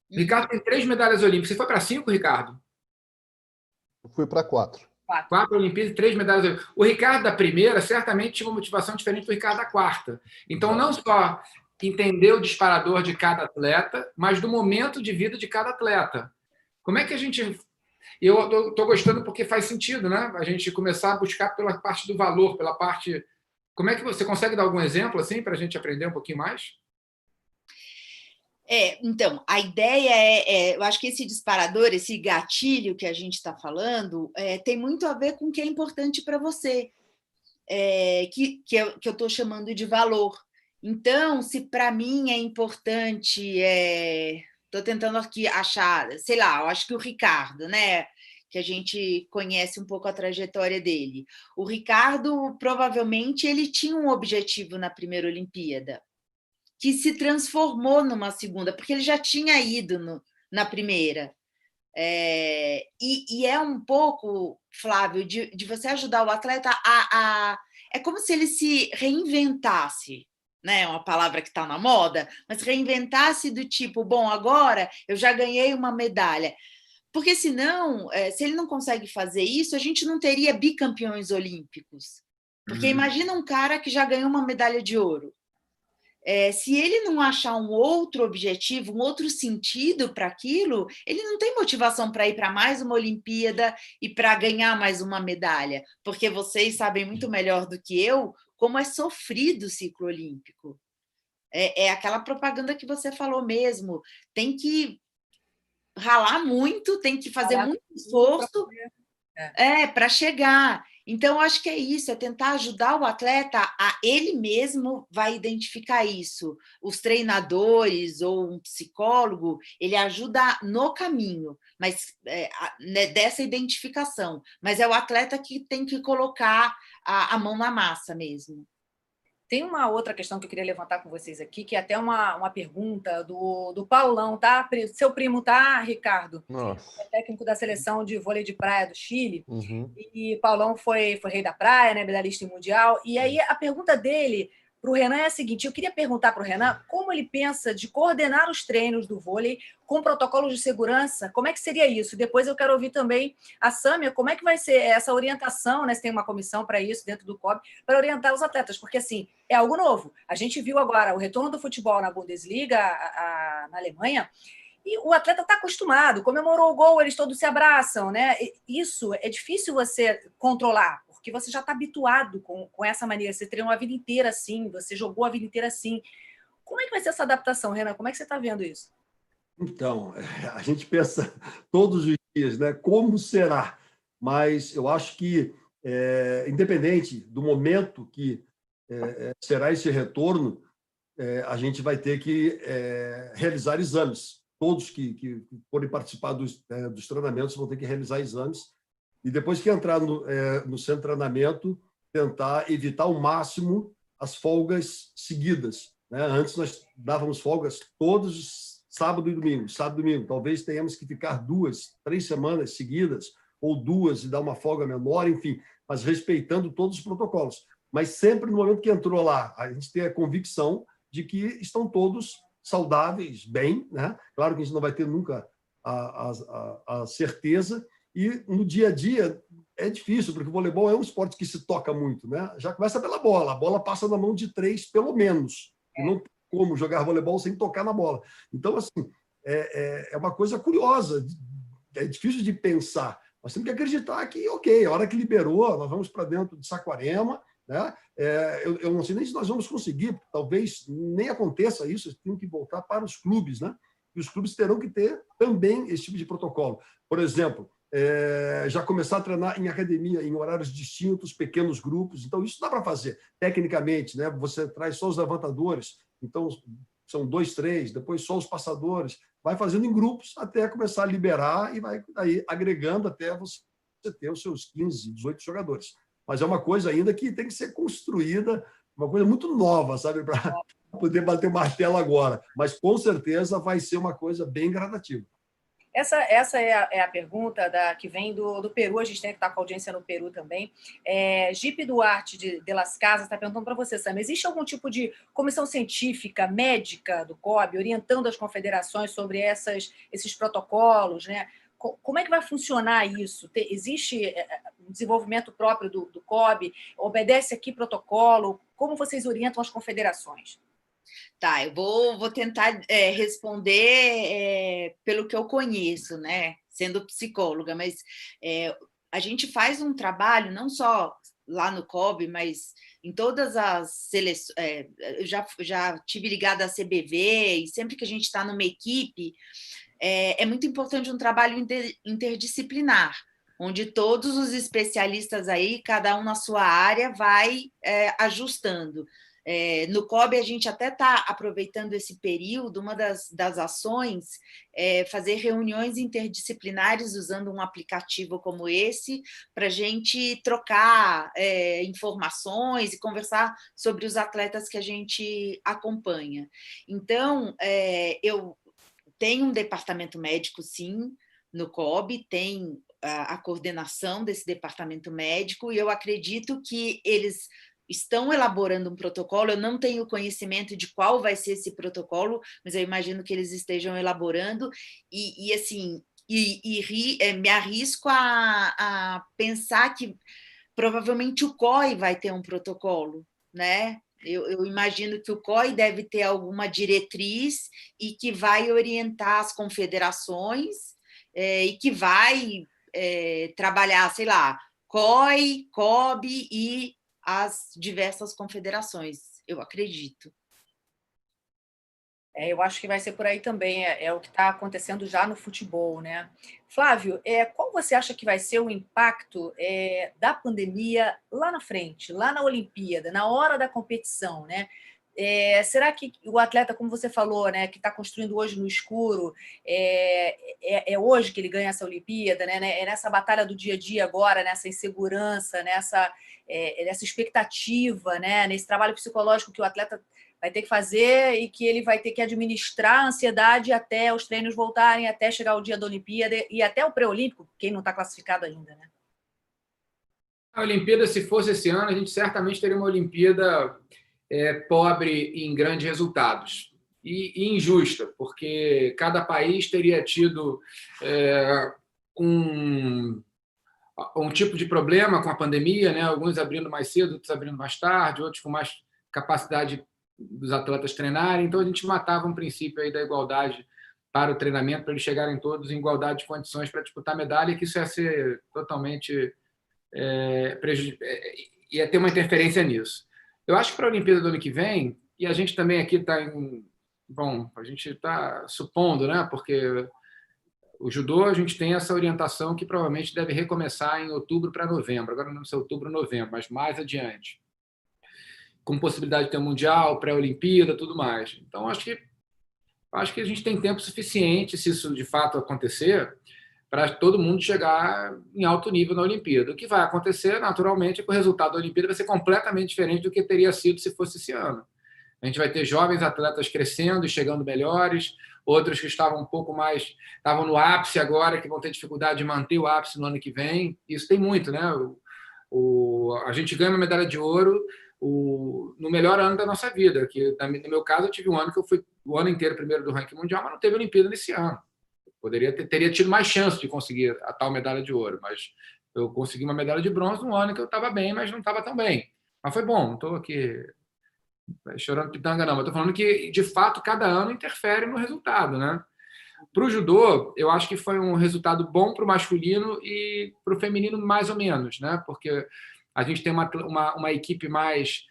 O Ricardo tem 3 medalhas olímpicas. Você foi para 5, Ricardo? Eu fui para 4. 4 Olimpíadas e 3 medalhas olímpicas. O Ricardo da primeira, certamente, tinha uma motivação diferente do Ricardo da quarta. Então, não só entender o disparador de cada atleta, mas do momento de vida de cada atleta. Como é que a gente... Eu estou gostando porque faz sentido, né? A gente começar a buscar pela parte do valor, pela parte... Como é que você consegue dar algum exemplo assim para a gente aprender um pouquinho mais? Então, a ideia eu acho que esse disparador, esse gatilho que a gente está falando, tem muito a ver com o que é importante para você, que eu estou chamando de valor. Então, se para mim é importante, estou tentando aqui achar, sei lá, eu acho que o Ricardo, né? Que a gente conhece um pouco a trajetória dele. O Ricardo, provavelmente, ele tinha um objetivo na primeira Olimpíada, que se transformou numa segunda, porque ele já tinha ido na primeira. E é um pouco, Flávio, de você ajudar o atleta é como se ele se reinventasse, né? Uma palavra que está na moda, mas reinventasse do tipo, bom, agora eu já ganhei uma medalha. Porque senão, se ele não consegue fazer isso, a gente não teria bicampeões olímpicos. Porque imagina um cara que já ganhou uma medalha de ouro. Se ele não achar um outro objetivo, um outro sentido para aquilo, ele não tem motivação para ir para mais uma Olimpíada e para ganhar mais uma medalha, porque vocês sabem muito melhor do que eu como é sofrido o ciclo olímpico. É aquela propaganda que você falou mesmo, tem que ralar muito, tem que fazer muito esforço para chegar. Então, acho que é isso, é tentar ajudar o atleta a ele mesmo vai identificar isso. Os treinadores ou um psicólogo, ele ajuda no caminho, mas dessa identificação. Mas é o atleta que tem que colocar a mão na massa mesmo. Tem uma outra questão que eu queria levantar com vocês aqui, que é até uma pergunta do Paulão, tá? Seu primo, tá, Ricardo? Nossa. É técnico da seleção de vôlei de praia do Chile. Uhum. E Paulão foi rei da praia, né? Medalhista em mundial. E aí a pergunta dele para o Renan é a seguinte: eu queria perguntar para o Renan como ele pensa de coordenar os treinos do vôlei com protocolos de segurança. Como é que seria isso? Depois eu quero ouvir também a Sâmia, como é que vai ser essa orientação, né? Se tem uma comissão para isso dentro do COB, para orientar os atletas, porque assim, é algo novo. A gente viu agora o retorno do futebol na Bundesliga, na Alemanha, e o atleta está acostumado, comemorou o gol, eles todos se abraçam, né? Isso é difícil você controlar, porque você já está habituado com essa maneira, você treinou a vida inteira assim, você jogou a vida inteira assim. Como é que vai ser essa adaptação, Renan? Como é que você está vendo isso? Então, a gente pensa todos os dias, né? Como será? Mas eu acho que, independente do momento que será esse retorno, a gente vai ter que realizar exames. Todos que forem participar dos treinamentos vão ter que realizar exames. E depois que entrar no centro de treinamento, tentar evitar ao máximo as folgas seguidas, né? Antes nós dávamos folgas todos sábado e domingo. Sábado e domingo. Talvez tenhamos que ficar 2, 3 semanas seguidas, ou 2 e dar uma folga menor, enfim, mas respeitando todos os protocolos. Mas sempre no momento que entrou lá, a gente tem a convicção de que estão todos saudáveis, bem, né? Claro que a gente não vai ter nunca a certeza. E no dia a dia é difícil, porque o voleibol é um esporte que se toca muito, né? Já começa pela bola. A bola passa na mão de 3, pelo menos. E não tem como jogar voleibol sem tocar na bola. Então, assim, é uma coisa curiosa. É difícil de pensar. Nós temos que acreditar que, ok, a hora que liberou, nós vamos para dentro de Saquarema, né? Eu não sei nem se nós vamos conseguir, talvez nem aconteça isso, tem que voltar para os clubes, né? E os clubes terão que ter também esse tipo de protocolo. Por exemplo, já começar a treinar em academia, em horários distintos, pequenos grupos. Então, isso dá para fazer tecnicamente, né? Você traz só os levantadores, então são 2, 3, depois só os passadores, vai fazendo em grupos até começar a liberar e vai aí agregando até você ter os seus 15, 18 jogadores. Mas é uma coisa ainda que tem que ser construída, uma coisa muito nova, sabe, para poder bater o martelo agora. Mas, com certeza, vai ser uma coisa bem gradativa. Essa é a pergunta que vem do Peru. A gente tem que estar com a audiência no Peru também. Gipe Duarte de Las Casas está perguntando para você, Sam, existe algum tipo de comissão científica, médica do COB, orientando as confederações sobre esses protocolos, né? Como é que vai funcionar isso? Existe um desenvolvimento próprio do COB? Obedece aqui protocolo? Como vocês orientam as confederações? Tá, eu vou tentar responder pelo que eu conheço, né? Sendo psicóloga, mas a gente faz um trabalho, não só lá no COB, mas em todas as seleções. Eu já tive ligada à CBV, e sempre que a gente está numa equipe, é muito importante um trabalho interdisciplinar, onde todos os especialistas aí, cada um na sua área, vai ajustando. No COB, a gente até está aproveitando esse período, uma das ações fazer reuniões interdisciplinares usando um aplicativo como esse, para a gente trocar informações e conversar sobre os atletas que a gente acompanha. Então, eu tenho um departamento médico, sim, no COB, tem a coordenação desse departamento médico, e eu acredito que eles estão elaborando um protocolo. Eu não tenho conhecimento de qual vai ser esse protocolo, mas eu imagino que eles estejam elaborando, me arrisco a pensar que provavelmente o COI vai ter um protocolo, né? Eu imagino que o COI deve ter alguma diretriz e que vai orientar as confederações e que vai trabalhar, sei lá, COI, COB e as diversas confederações, eu acredito. Eu acho que vai ser por aí também, é o que está acontecendo já no futebol, né? Flávio, qual você acha que vai ser o impacto da pandemia lá na frente, lá na Olimpíada, na hora da competição, né? Será que o atleta, como você falou, né, que está construindo hoje no escuro, é hoje que ele ganha essa Olimpíada, né? É nessa batalha do dia a dia agora, nessa insegurança, nessa expectativa, né? Nesse trabalho psicológico que o atleta vai ter que fazer e que ele vai ter que administrar a ansiedade até os treinos voltarem, até chegar o dia da Olimpíada e até o pré-olímpico, quem não está classificado ainda, né? A Olimpíada, se fosse esse ano, a gente certamente teria uma Olimpíada pobre em grandes resultados e injusta, porque cada país teria tido um tipo de problema com a pandemia, né? Alguns abrindo mais cedo, outros abrindo mais tarde, outros com mais capacidade dos atletas treinarem. Então, a gente matava um princípio aí da igualdade para o treinamento, para eles chegarem todos em igualdade de condições para disputar medalha, que isso ia ser totalmente ia ter uma interferência nisso. Eu acho que para a Olimpíada do ano que vem, e a gente também aqui está a gente está supondo, né? Porque o judô, a gente tem essa orientação que provavelmente deve recomeçar em outubro para novembro. Agora não sei outubro ou novembro, mas mais adiante. Com possibilidade de ter um mundial, pré-olimpíada, tudo mais. Então, acho que a gente tem tempo suficiente, se isso de fato acontecer, para todo mundo chegar em alto nível na Olimpíada. O que vai acontecer, naturalmente, é que o resultado da Olimpíada vai ser completamente diferente do que teria sido se fosse esse ano. A gente vai ter jovens atletas crescendo e chegando melhores, outros que estavam um pouco mais, estavam no ápice agora, que vão ter dificuldade de manter o ápice no ano que vem. Isso tem muito, né? A gente ganha uma medalha de ouro no melhor ano da nossa vida, que no meu caso eu tive um ano que eu fui o ano inteiro primeiro do ranking mundial, mas não teve Olimpíada nesse ano. Teria tido mais chance de conseguir a tal medalha de ouro, mas eu consegui uma medalha de bronze num ano que eu estava bem, mas não estava tão bem. Mas foi bom, não estou aqui chorando pitanga, não. Mas estou falando que, de fato, cada ano interfere no resultado, né? Para o judô, eu acho que foi um resultado bom para o masculino e para o feminino mais ou menos, né? Porque a gente tem uma equipe mais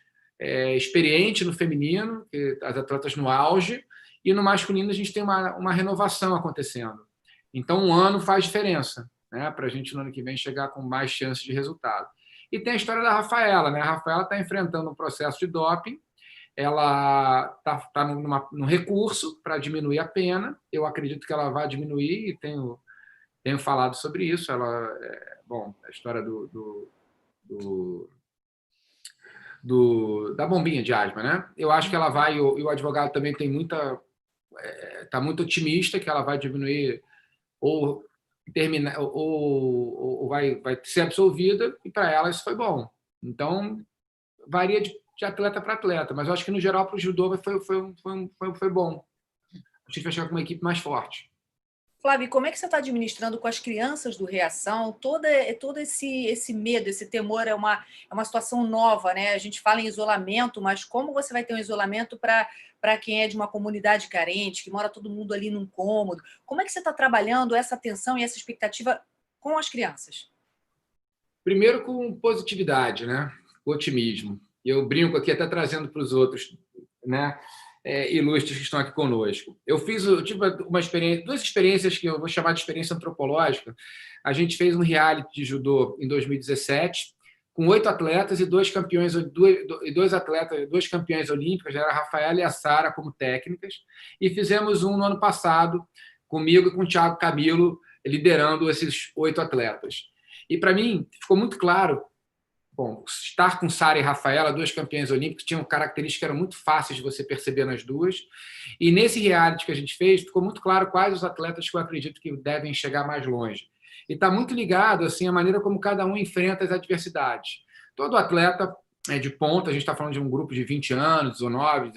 experiente no feminino, as atletas no auge, e no masculino a gente tem uma renovação acontecendo. Então, um ano faz diferença, né? Para a gente, no ano que vem, chegar com mais chances de resultado. E tem a história da Rafaela, né? A Rafaela está enfrentando um processo de doping, ela está num recurso para diminuir a pena. Eu acredito que ela vai diminuir e tenho falado sobre isso. A história da bombinha de asma, né? Eu acho que ela vai, e o advogado também tem está muito otimista que ela vai diminuir ou terminar ou vai ser absolvida, e para ela isso foi bom. Então, varia de atleta para atleta, mas eu acho que, no geral, para o judô foi bom. A gente vai chegar com uma equipe mais forte. Flávio, como é que você está administrando com as crianças do Reação todo esse medo, esse temor? É uma situação nova, né? A gente fala em isolamento, mas como você vai ter um isolamento para quem é de uma comunidade carente, que mora todo mundo ali num cômodo? Como é que você está trabalhando essa tensão e essa expectativa com as crianças? Primeiro, com positividade, né? Otimismo. Eu brinco aqui, até trazendo para os outros, né? Ilustres que estão aqui conosco. Eu tive duas experiências que eu vou chamar de experiência antropológica. A gente fez um reality de judô em 2017, com 8 atletas e 2 campeões olímpicos, era a Rafaela e a Sara como técnicas, e fizemos um no ano passado, comigo e com o Thiago Camilo, liderando esses 8 atletas. E, para mim, ficou muito claro. Bom, estar com Sara e Rafaela, 2 campeãs olímpicas, tinham características que eram muito fáceis de você perceber nas duas. E nesse reality que a gente fez, ficou muito claro quais os atletas que eu acredito que devem chegar mais longe. E está muito ligado assim, à maneira como cada um enfrenta as adversidades. Todo atleta de ponta, a gente está falando de um grupo de 20 anos, 19,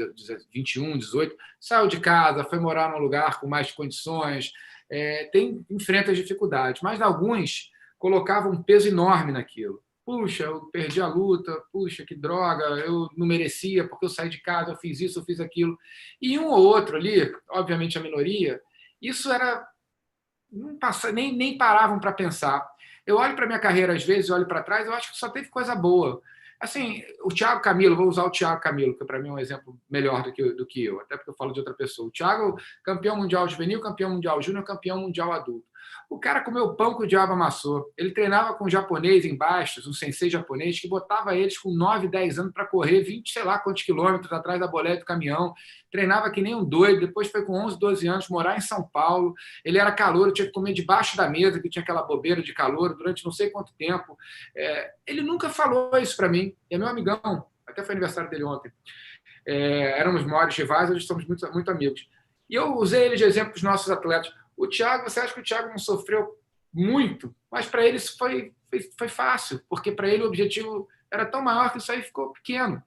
21, 18, saiu de casa, foi morar num lugar com mais condições, enfrenta as dificuldades. Mas alguns colocavam um peso enorme naquilo. Puxa, eu perdi a luta, puxa, que droga, eu não merecia porque eu saí de casa, eu fiz isso, eu fiz aquilo. E um ou outro ali, obviamente a minoria, isso era... nem paravam para pensar. Eu olho para a minha carreira, às vezes, olho para trás, eu acho que só teve coisa boa. Assim, o Thiago Camilo, vou usar o Thiago Camilo, que para mim é um exemplo melhor do que eu, até porque eu falo de outra pessoa. O Thiago, campeão mundial juvenil, campeão mundial júnior, campeão mundial adulto. O cara comeu pão que o diabo amassou. Ele treinava com um japonês embaixo, um sensei japonês, que botava eles com 9, 10 anos para correr 20, sei lá quantos quilômetros atrás da bolete do caminhão. Treinava que nem um doido. Depois foi com 11, 12 anos morar em São Paulo. Ele era calouro, tinha que comer debaixo da mesa, que tinha aquela bobeira de calor durante não sei quanto tempo. Ele nunca falou isso para mim. E é meu amigão, até foi aniversário dele ontem. Éramos maiores rivais, hoje somos muito, muito amigos. E eu usei ele de exemplo para os nossos atletas. O Thiago, você acha que o Thiago não sofreu muito? Mas para ele isso foi fácil, porque para ele o objetivo era tão maior que isso aí ficou pequeno.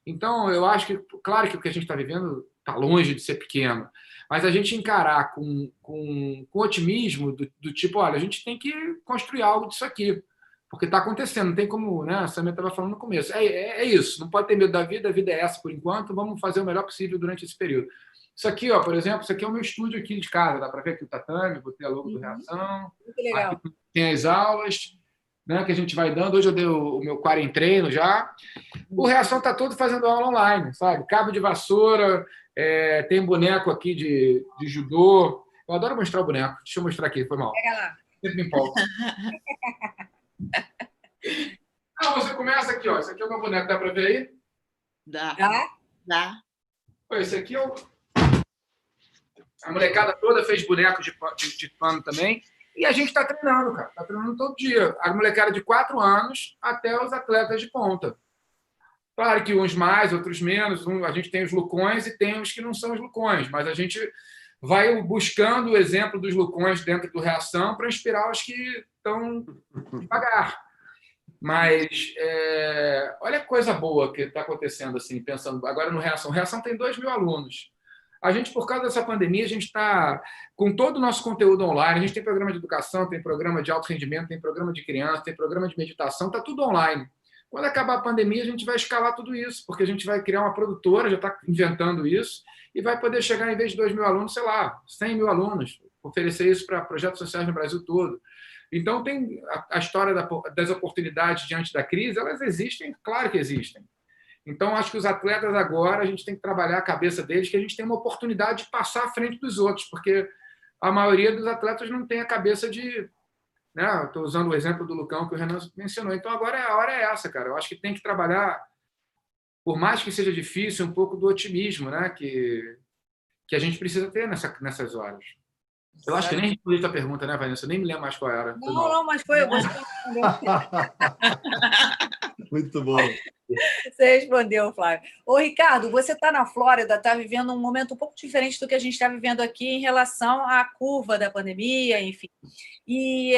Então, eu acho que, claro que o que a gente está vivendo está longe de ser pequeno, mas a gente encarar com otimismo do tipo, olha, a gente tem que construir algo disso aqui, porque está acontecendo, não tem como, né? A Samia estava falando no começo. É isso, não pode ter medo da vida, a vida é essa por enquanto, vamos fazer o melhor possível durante esse período. Isso aqui, ó, por exemplo, isso aqui é o meu estúdio aqui de casa, dá para ver aqui o tatame, botei a logo do Reação. Muito legal. Aqui tem as aulas, né, que a gente vai dando. Hoje eu dei o meu quarentreino já. O Reação está todo fazendo aula online, sabe? Cabo de vassoura, tem boneco aqui de judô. Eu adoro mostrar o boneco. Deixa eu mostrar aqui, foi mal. Pega lá. Sempre me empolgo. Você começa aqui, ó. Esse aqui é o meu boneco, dá para ver aí? Dá. Esse aqui é o... A molecada toda fez boneco de pano também. E a gente está treinando, cara. Está treinando todo dia. A molecada de 4 anos até os atletas de ponta. Claro que uns mais, outros menos. A gente tem os lucões e tem os que não são os lucões. Mas a gente vai buscando o exemplo dos lucões dentro do Reação para inspirar os que estão devagar. Mas olha a coisa boa que está acontecendo, assim, pensando agora no Reação. O Reação tem 2.000 alunos. A gente, por causa dessa pandemia, a gente está com todo o nosso conteúdo online. A gente tem programa de educação, tem programa de alto rendimento, tem programa de criança, tem programa de meditação, está tudo online. Quando acabar a pandemia, a gente vai escalar tudo isso, porque a gente vai criar uma produtora, já está inventando isso, e vai poder chegar, em vez de 2.000 alunos, sei lá, 100.000 alunos, oferecer isso para projetos sociais no Brasil todo. Então, tem a história das oportunidades diante da crise, elas existem, claro que existem. Então, acho que os atletas agora, a gente tem que trabalhar a cabeça deles, que a gente tem uma oportunidade de passar à frente dos outros, porque a maioria dos atletas não tem a cabeça de... Né? Estou usando o exemplo do Lucão, que o Renan mencionou. Então, agora a hora é essa, cara. Eu acho que tem que trabalhar, por mais que seja difícil, um pouco do otimismo, né? que a gente precisa ter nessas horas. Eu acho que nem respondi a pergunta, né, Vanessa? Eu nem me lembro mais qual era. Não, mas foi. Eu gostei. Muito bom. Você respondeu, Flávio. Ô, Ricardo, você está na Flórida, está vivendo um momento um pouco diferente do que a gente está vivendo aqui em relação à curva da pandemia, enfim. E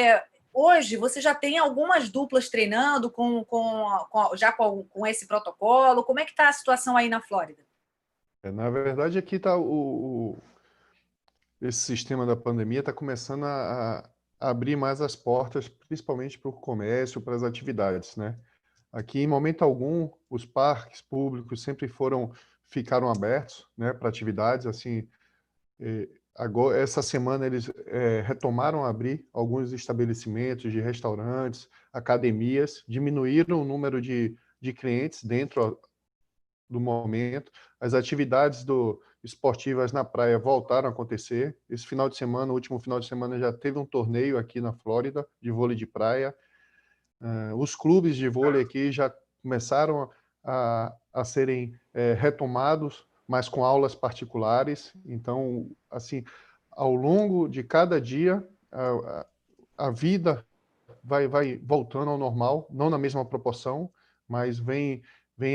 hoje você já tem algumas duplas treinando com esse protocolo. Como é que está a situação aí na Flórida? Na verdade, aqui está esse sistema da pandemia está começando a abrir mais as portas, principalmente para o comércio, para as atividades, né? Aqui, em momento algum, os parques públicos sempre ficaram abertos, né, para atividades. Assim, agora, essa semana eles retomaram a abrir alguns estabelecimentos de restaurantes, academias, diminuíram o número de clientes dentro do momento. As atividades esportivas na praia voltaram a acontecer. Esse final de semana, o último final de semana, já teve um torneio aqui na Flórida de vôlei de praia. Os clubes de vôlei aqui já começaram a serem retomados, mas com aulas particulares. Então, assim, ao longo de cada dia, a vida vai voltando ao normal, não na mesma proporção, mas vem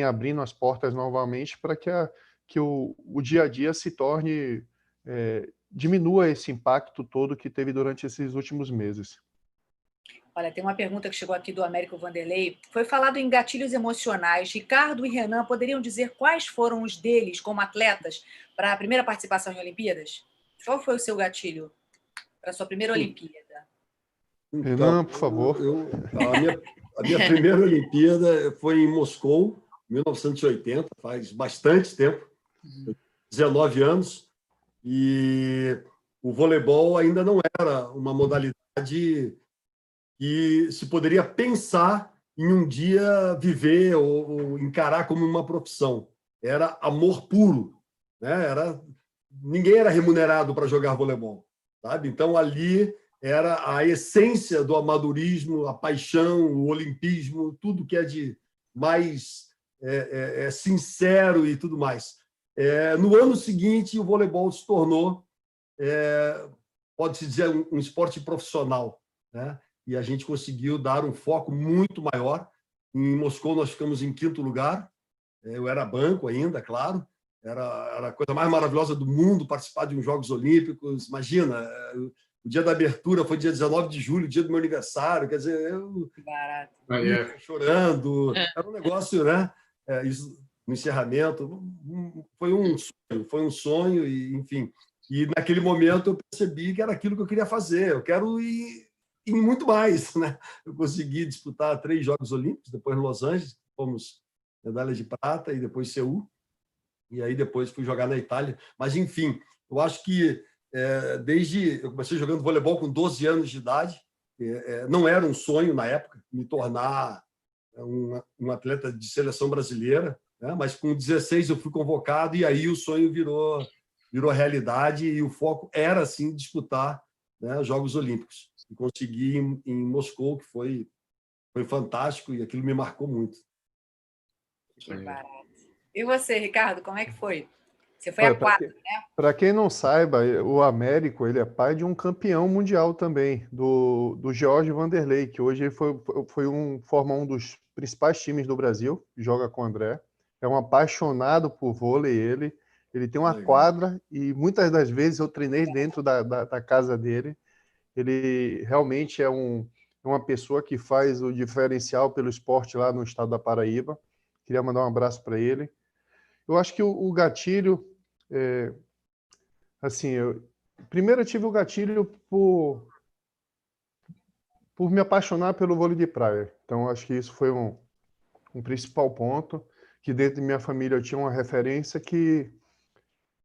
abrindo as portas novamente para que o dia a dia se torne, diminua esse impacto todo que teve durante esses últimos meses. Olha, tem uma pergunta que chegou aqui do Américo Vanderlei. Foi falado em gatilhos emocionais. Ricardo e Renan poderiam dizer quais foram os deles como atletas para a primeira participação em Olimpíadas? Qual foi o seu gatilho para a sua primeira Olimpíada? Então, Renan, por favor. A minha primeira Olimpíada foi em Moscou, 1980, faz bastante tempo, 19 anos, e o voleibol ainda não era uma modalidade que se poderia pensar em um dia viver ou encarar como uma profissão. Era amor puro, né? Ninguém era remunerado para jogar voleibol, sabe? Então, ali era a essência do amadorismo, a paixão, o olimpismo, tudo que é de mais sincero e tudo mais. No ano seguinte, o voleibol se tornou, pode-se dizer, um esporte profissional, né? E a gente conseguiu dar um foco muito maior. Em Moscou, nós ficamos em 5º lugar. Eu era banco ainda, claro. Era a coisa mais maravilhosa do mundo participar de uns Jogos Olímpicos. Imagina, o dia da abertura foi dia 19 de julho, dia do meu aniversário. Quer dizer, eu chorando. Era um negócio, né? Isso, no encerramento, foi um sonho, e, enfim. E naquele momento eu percebi que era aquilo que eu queria fazer. Eu quero ir e muito mais, né? Eu consegui disputar 3 Jogos Olímpicos, depois Los Angeles, fomos medalha de prata, e depois Seul, e aí depois fui jogar na Itália. Mas, enfim, eu acho que eu comecei jogando voleibol com 12 anos de idade, não era um sonho na época me tornar um atleta de seleção brasileira, né? Mas com 16 eu fui convocado, e aí o sonho virou realidade, e o foco era, assim, disputar, né, os Jogos Olímpicos. E consegui em Moscou, que foi fantástico, e aquilo me marcou muito. Que barato. E você, Ricardo, como é que foi? Você foi a 4, né? Para quem não saiba, o Américo, ele é pai de um campeão mundial também, do George Vanderlei, que hoje ele forma um dos principais times do Brasil, joga com o André. É um apaixonado por vôlei, ele tem uma quadra, e muitas das vezes eu treinei dentro da casa dele. Ele realmente é uma pessoa que faz o diferencial pelo esporte lá no estado da Paraíba. Queria mandar um abraço para ele. Eu acho que o gatilho, assim, primeiro eu tive o gatilho por me apaixonar pelo vôlei de praia. Então, acho que isso foi um principal ponto, que dentro de minha família eu tinha uma referência que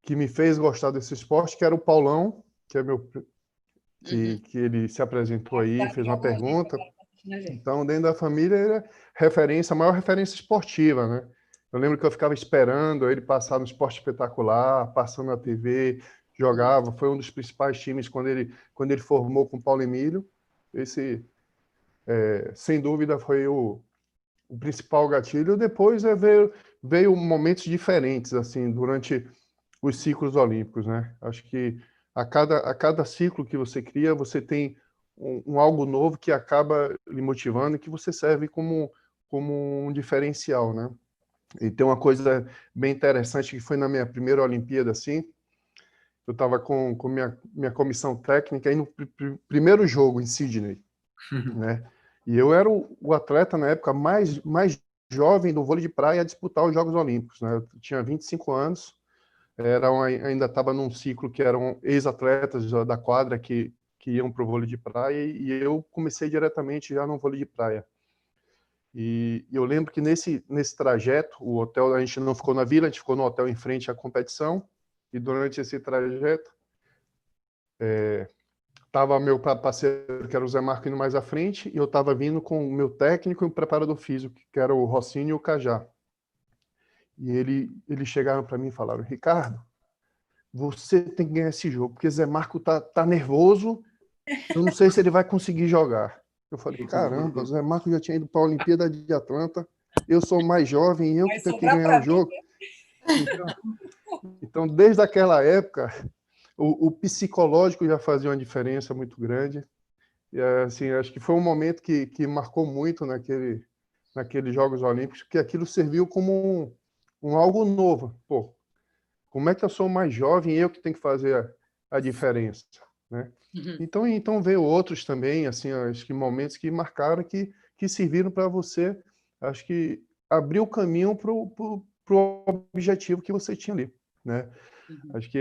me fez gostar desse esporte, que era o Paulão, que é que ele se apresentou aí, fez uma pergunta. Então, dentro da família, ele é a maior referência esportiva, né? Eu lembro que eu ficava esperando ele passar no Esporte Espetacular, passando na TV, jogava. Foi um dos principais times quando ele formou com o Paulo Emílio. Esse, sem dúvida, foi o principal gatilho. Depois veio momentos diferentes, assim, durante os ciclos olímpicos, né? Acho que a cada ciclo que você cria, você tem um algo novo que acaba lhe motivando, e que você serve como um diferencial, né? E tem uma coisa bem interessante que foi na minha primeira Olimpíada, assim, eu estava com minha comissão técnica aí no primeiro jogo em Sydney, né? E eu era o atleta na época mais jovem do vôlei de praia a disputar os Jogos Olímpicos, né? Eu tinha 25 anos, ainda estava num ciclo que eram ex-atletas da quadra que iam para o vôlei de praia, e eu comecei diretamente já no vôlei de praia. E eu lembro que nesse trajeto, o hotel, a gente não ficou na vila, a gente ficou no hotel em frente à competição, e durante esse trajeto, estava meu parceiro, que era o Zé Marco, indo mais à frente, e eu estava vindo com o meu técnico e o preparador físico, que era o Rocinho e o Cajá. E eles chegaram para mim e falaram: Ricardo, você tem que ganhar esse jogo, porque Zé Marco tá nervoso, eu não sei se ele vai conseguir jogar. Eu falei: caramba, Zé Marco já tinha ido para a Olimpíada de Atlanta, eu sou mais jovem, eu que tenho que ganhar o jogo. Então, desde aquela época, o psicológico já fazia uma diferença muito grande. E, assim, acho que foi um momento que marcou muito naqueles Jogos Olímpicos, que aquilo serviu como um algo novo. Pô, como é que eu sou mais jovem e eu que tenho que fazer a diferença, né? Então veio outros também, assim, acho que momentos que marcaram, que serviram para você, acho que abrir o caminho para o objetivo que você tinha ali, né? Acho que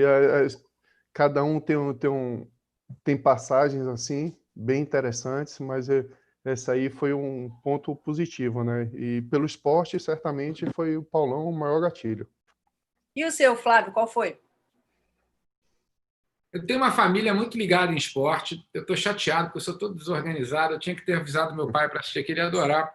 cada um tem passagens assim bem interessantes, mas essa aí foi um ponto positivo, né? E pelo esporte, certamente foi o Paulão o maior gatilho. E o seu, Flávio, qual foi? Eu tenho uma família muito ligada em esporte. Eu estou chateado porque eu sou todo desorganizado. Eu tinha que ter avisado meu pai para assistir, que ele ia adorar.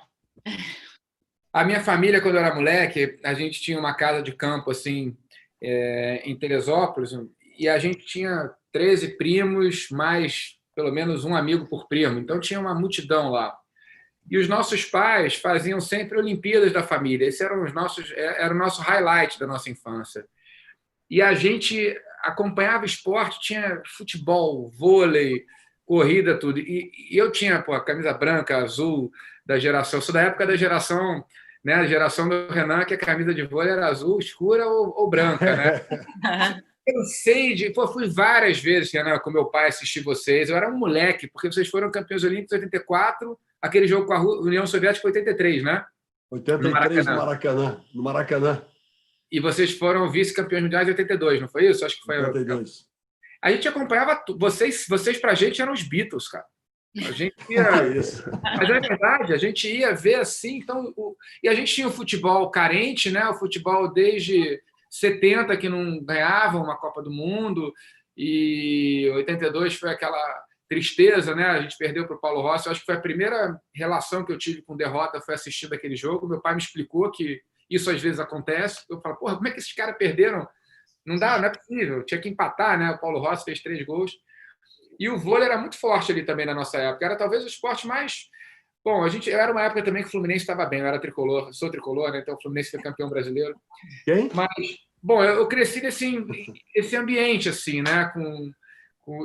A minha família, quando eu era moleque, a gente tinha uma casa de campo assim, em Teresópolis, e a gente tinha 13 primos, mais pelo menos um amigo por primo. Então tinha uma multidão lá. E os nossos pais faziam sempre Olimpíadas da família. Esse era o nosso highlight da nossa infância. E a gente acompanhava esporte, tinha futebol, vôlei, corrida, tudo. E eu tinha a camisa branca, azul da geração. Eu sou da época da geração, né, a geração do Renan, que a camisa de vôlei era azul escura ou branca, né? Eu sei fui várias vezes, Renan, com meu pai assistir vocês. Eu era um moleque, porque vocês foram campeões olímpicos em 84, aquele jogo com a União Soviética em 83, né? 83 no Maracanã. E vocês foram vice-campeões mundiais em 82, não foi isso? Acho que foi. 82. A gente acompanhava vocês pra gente eram os Beatles, cara. A gente ia. Mas é verdade, a gente ia ver assim. Então, e a gente tinha o futebol carente, né? O futebol desde 70 que não ganhava uma Copa do Mundo, e 82 foi aquela tristeza, né? A gente perdeu para o Paulo Rossi. Eu acho que foi a primeira relação que eu tive com derrota, foi assistindo aquele jogo. Meu pai me explicou que isso às vezes acontece. Eu falo: porra, como é que esses caras perderam? Não é possível. Tinha que empatar, né? O Paulo Rossi fez 3 gols. E o vôlei era muito forte ali também na nossa época. Era talvez o esporte mais... Bom, era uma época também que o Fluminense estava bem. Eu era tricolor, sou tricolor, né? Então o Fluminense foi campeão brasileiro. Quem? Mas, bom, eu cresci nesse ambiente, assim, né?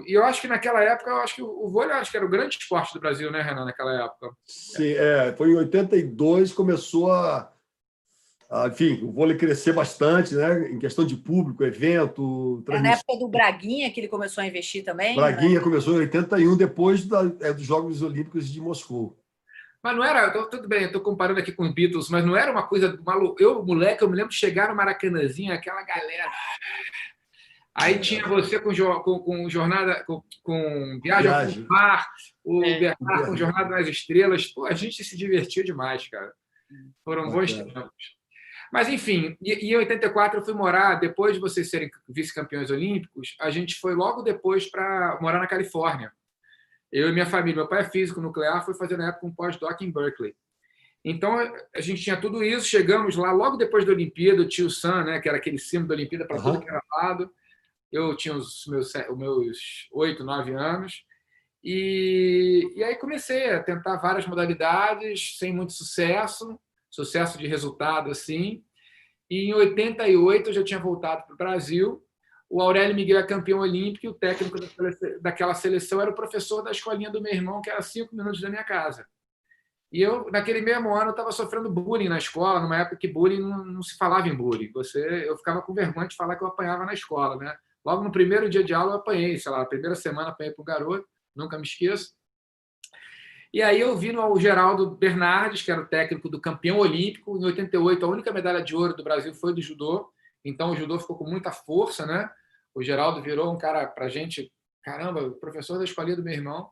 E eu acho que naquela época, eu acho que o vôlei acho que era o grande esporte do Brasil, né, Renan, naquela época? Sim, foi em 82, começou enfim, o vôlei crescer bastante, né? Em questão de público, evento, Na época do Braguinha que ele começou a investir também. Braguinha, né? Começou em 81, depois dos Jogos Olímpicos de Moscou. Mas não era, tudo bem, eu estou comparando aqui com os Beatles, mas não era uma coisa maluca. Moleque, eu me lembro de chegar no Maracanãzinho, aquela galera. Aí tinha você com jornada, com Viagem ao Mar, o Bernard com Jornada nas Estrelas. Pô, a gente se divertiu demais, cara. Foram bons tempos. Mas, enfim, e em 84 eu fui morar, depois de vocês serem vice-campeões olímpicos, a gente foi logo depois para morar na Califórnia. Eu e minha família, meu pai é físico nuclear, foi fazer na época um pós-doc em Berkeley. Então, a gente tinha tudo isso, chegamos lá logo depois da Olimpíada, o tio Sam, né, que era aquele símbolo da Olimpíada para tudo que era lado. Eu tinha os meus 8, 9 anos. E aí comecei a tentar várias modalidades, sem muito sucesso de resultado, assim. E em 88 eu já tinha voltado para o Brasil. O Aurélio Miguel é campeão olímpico e o técnico daquela seleção era o professor da escolinha do meu irmão, que era 5 minutos da minha casa. E eu, naquele mesmo ano, estava sofrendo bullying na escola, numa época que bullying não se falava em bullying. Eu ficava com vergonha de falar que eu apanhava na escola, né? Logo no primeiro dia de aula eu apanhei, sei lá, na primeira semana apanhei para um garoto, nunca me esqueço. E aí eu vi o Geraldo Bernardes, que era o técnico do campeão olímpico, em 88, a única medalha de ouro do Brasil foi do judô, então o judô ficou com muita força, né? O Geraldo virou um cara pra gente, caramba, professor da escolinha do meu irmão.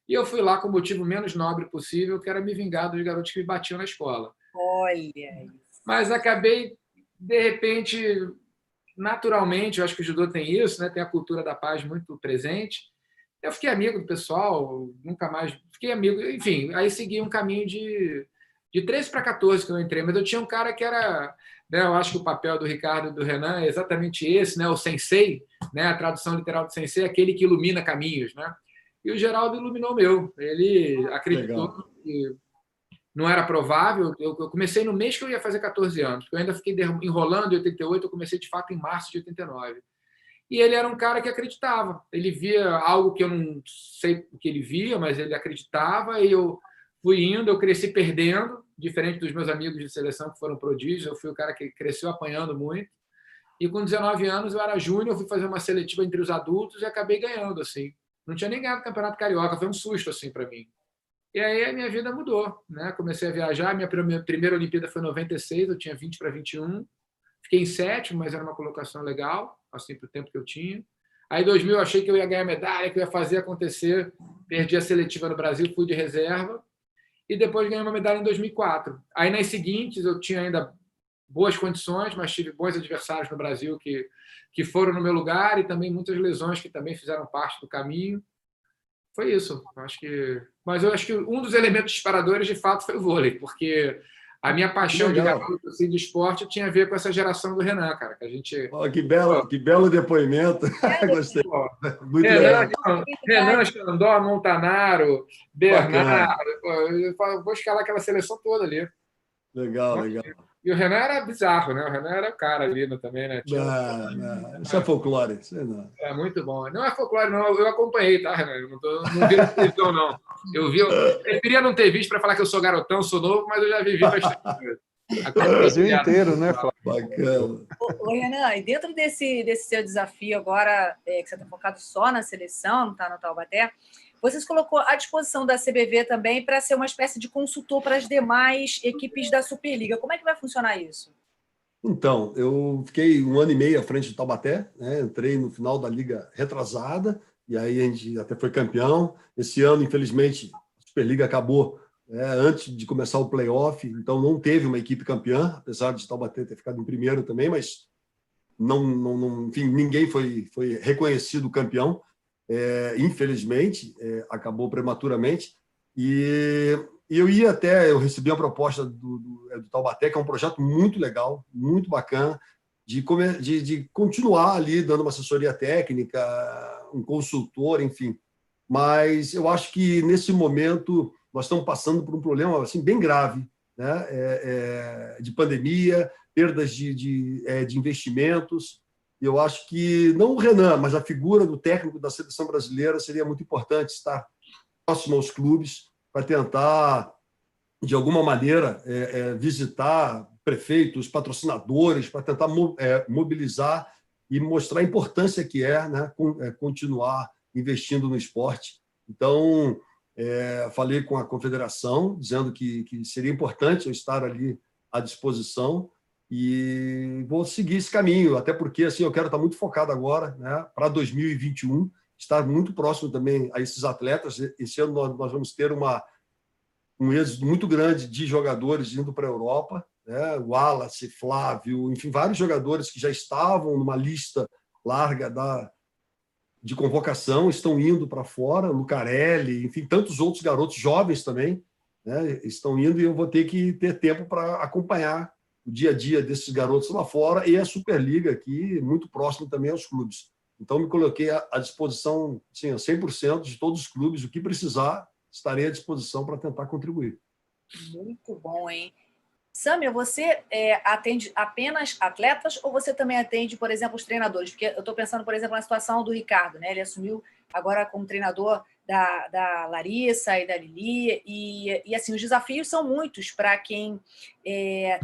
E eu fui lá com o motivo menos nobre possível, que era me vingar dos garotos que me batiam na escola. Olha isso. Mas acabei, de repente, naturalmente, eu acho que o judô tem isso, né? Tem a cultura da paz muito presente. Eu fiquei amigo do pessoal, nunca mais fiquei amigo. Enfim, aí segui um caminho de 13 para 14 que eu entrei, mas eu tinha um cara que era... Né, eu acho que o papel do Ricardo e do Renan é exatamente esse, né? O sensei, né? A tradução literal do sensei é aquele que ilumina caminhos, né? E o Geraldo iluminou o meu. Ele acreditou que não era provável. Eu comecei no mês que eu ia fazer 14 anos. Eu ainda fiquei enrolando em 88, eu comecei de fato em março de 89. E ele era um cara que acreditava. Ele via algo que eu não sei o que ele via, mas ele acreditava, e eu fui indo, eu cresci perdendo, diferente dos meus amigos de seleção que foram prodígios. Eu fui o cara que cresceu apanhando muito. E com 19 anos eu era júnior, eu fui fazer uma seletiva entre os adultos e acabei ganhando, assim. Não tinha nem ganhado o Campeonato Carioca, foi um susto assim para mim. E aí a minha vida mudou, né? Comecei a viajar, minha primeira Olimpíada foi em 96, eu tinha 20 para 21. Fiquei em sétimo, mas era uma colocação legal, assim, para o tempo que eu tinha. Aí, em 2000, eu achei que eu ia ganhar medalha, que eu ia fazer acontecer. Perdi a seletiva no Brasil, fui de reserva. E depois ganhei uma medalha em 2004. Aí, nas seguintes, eu tinha ainda boas condições, mas tive bons adversários no Brasil que foram no meu lugar, e também muitas lesões que também fizeram parte do caminho. Foi isso. Mas eu acho que um dos elementos disparadores, de fato, foi o vôlei, porque a minha paixão de garoto, assim, de esporte tinha a ver com essa geração do Renan, cara. Que a gente... que belo depoimento. Gostei. Muito legal. Renan, Xandó, Montanaro, Bernardo. Eu vou escalar aquela seleção toda ali. Legal. E o Renan era bizarro, né? O Renan era o cara ali também, né? Não, isso é folclore. Isso não. É muito bom. Não é folclore, não. Eu acompanhei, tá, Renan? Não vi na televisão, não. Eu preferia não ter visto para falar que eu sou garotão, sou novo, mas eu já vivi bastante coisa. O Brasil inteiro, né, Flávio? Bacana. Ô, Renan, e dentro desse seu desafio agora, que você está focado só na seleção, não está no Taubaté, você se colocou à disposição da CBV também para ser uma espécie de consultor para as demais equipes da Superliga. Como é que vai funcionar isso? Então, eu fiquei 1 ano e meio à frente do Taubaté, né? Entrei no final da liga retrasada, e aí a gente até foi campeão. Esse ano, infelizmente, a Superliga acabou antes de começar o playoff, então não teve uma equipe campeã, apesar de Taubaté ter ficado em primeiro também, mas enfim, ninguém foi reconhecido campeão. Infelizmente, acabou prematuramente. E eu recebi uma proposta do Taubaté, que é um projeto muito legal, muito bacana, de continuar ali dando uma assessoria técnica, um consultor, enfim. Mas eu acho que, nesse momento, nós estamos passando por um problema assim, bem grave, né? De pandemia, perdas de investimentos. Eu acho que, não o Renan, mas a figura do técnico da seleção brasileira seria muito importante estar próximo aos clubes para tentar, de alguma maneira, visitar prefeitos, patrocinadores, para tentar mobilizar e mostrar a importância que né, continuar investindo no esporte. Então, falei com a confederação, dizendo que seria importante eu estar ali à disposição, e vou seguir esse caminho, até porque assim, eu quero estar muito focado agora, né, para 2021, estar muito próximo também a esses atletas. Esse ano nós vamos ter um êxito muito grande de jogadores indo para a Europa, né? O Wallace, Flávio, enfim, vários jogadores que já estavam numa lista larga de convocação estão indo para fora, Lucarelli, enfim, tantos outros garotos jovens também, né, estão indo, e eu vou ter que ter tempo para acompanhar o dia a dia desses garotos lá fora, e a Superliga aqui, muito próximo também aos clubes. Então, me coloquei à disposição, sim, 100% de todos os clubes, o que precisar, estarei à disposição para tentar contribuir. Muito bom, hein? Sâmia, você atende apenas atletas ou você também atende, por exemplo, os treinadores? Porque eu estou pensando, por exemplo, na situação do Ricardo, né? Ele assumiu agora como treinador da Larissa e da Lili, e assim, os desafios são muitos para quem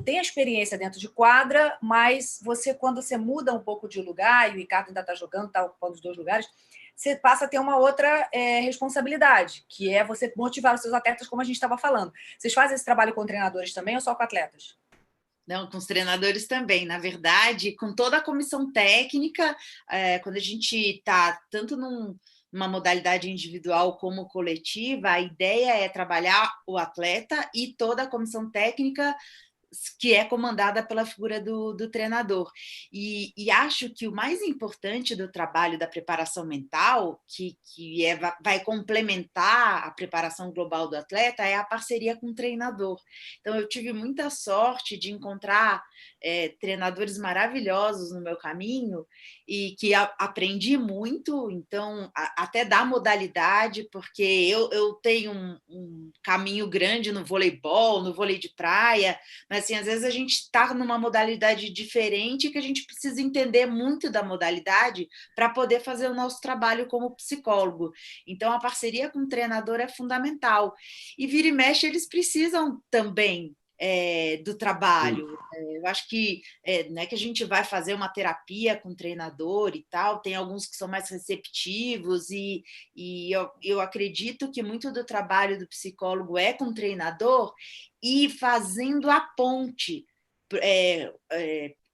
tem a experiência dentro de quadra, mas quando você muda um pouco de lugar, e o Ricardo ainda está jogando, está ocupando os 2 lugares, você passa a ter uma outra responsabilidade, que é você motivar os seus atletas, como a gente estava falando. Vocês fazem esse trabalho com treinadores também ou só com atletas? Não, com os treinadores também. Na verdade, com toda a comissão técnica, quando a gente está tanto numa modalidade individual como coletiva, a ideia é trabalhar o atleta e toda a comissão técnica, que é comandada pela figura do treinador. E acho que o mais importante do trabalho da preparação mental, que vai complementar a preparação global do atleta, é a parceria com o treinador. Então, eu tive muita sorte de encontrar treinadores maravilhosos no meu caminho e que aprendi muito, então, até da modalidade, porque eu tenho um caminho grande no voleibol, no vôlei de praia, mas assim, às vezes a gente está numa modalidade diferente que a gente precisa entender muito da modalidade para poder fazer o nosso trabalho como psicólogo. Então, a parceria com o treinador é fundamental. E vira e mexe, eles precisam também do trabalho. Eu acho que não é que a gente vai fazer uma terapia com o treinador e tal, tem alguns que são mais receptivos e eu acredito que muito do trabalho do psicólogo é com o treinador e fazendo a ponte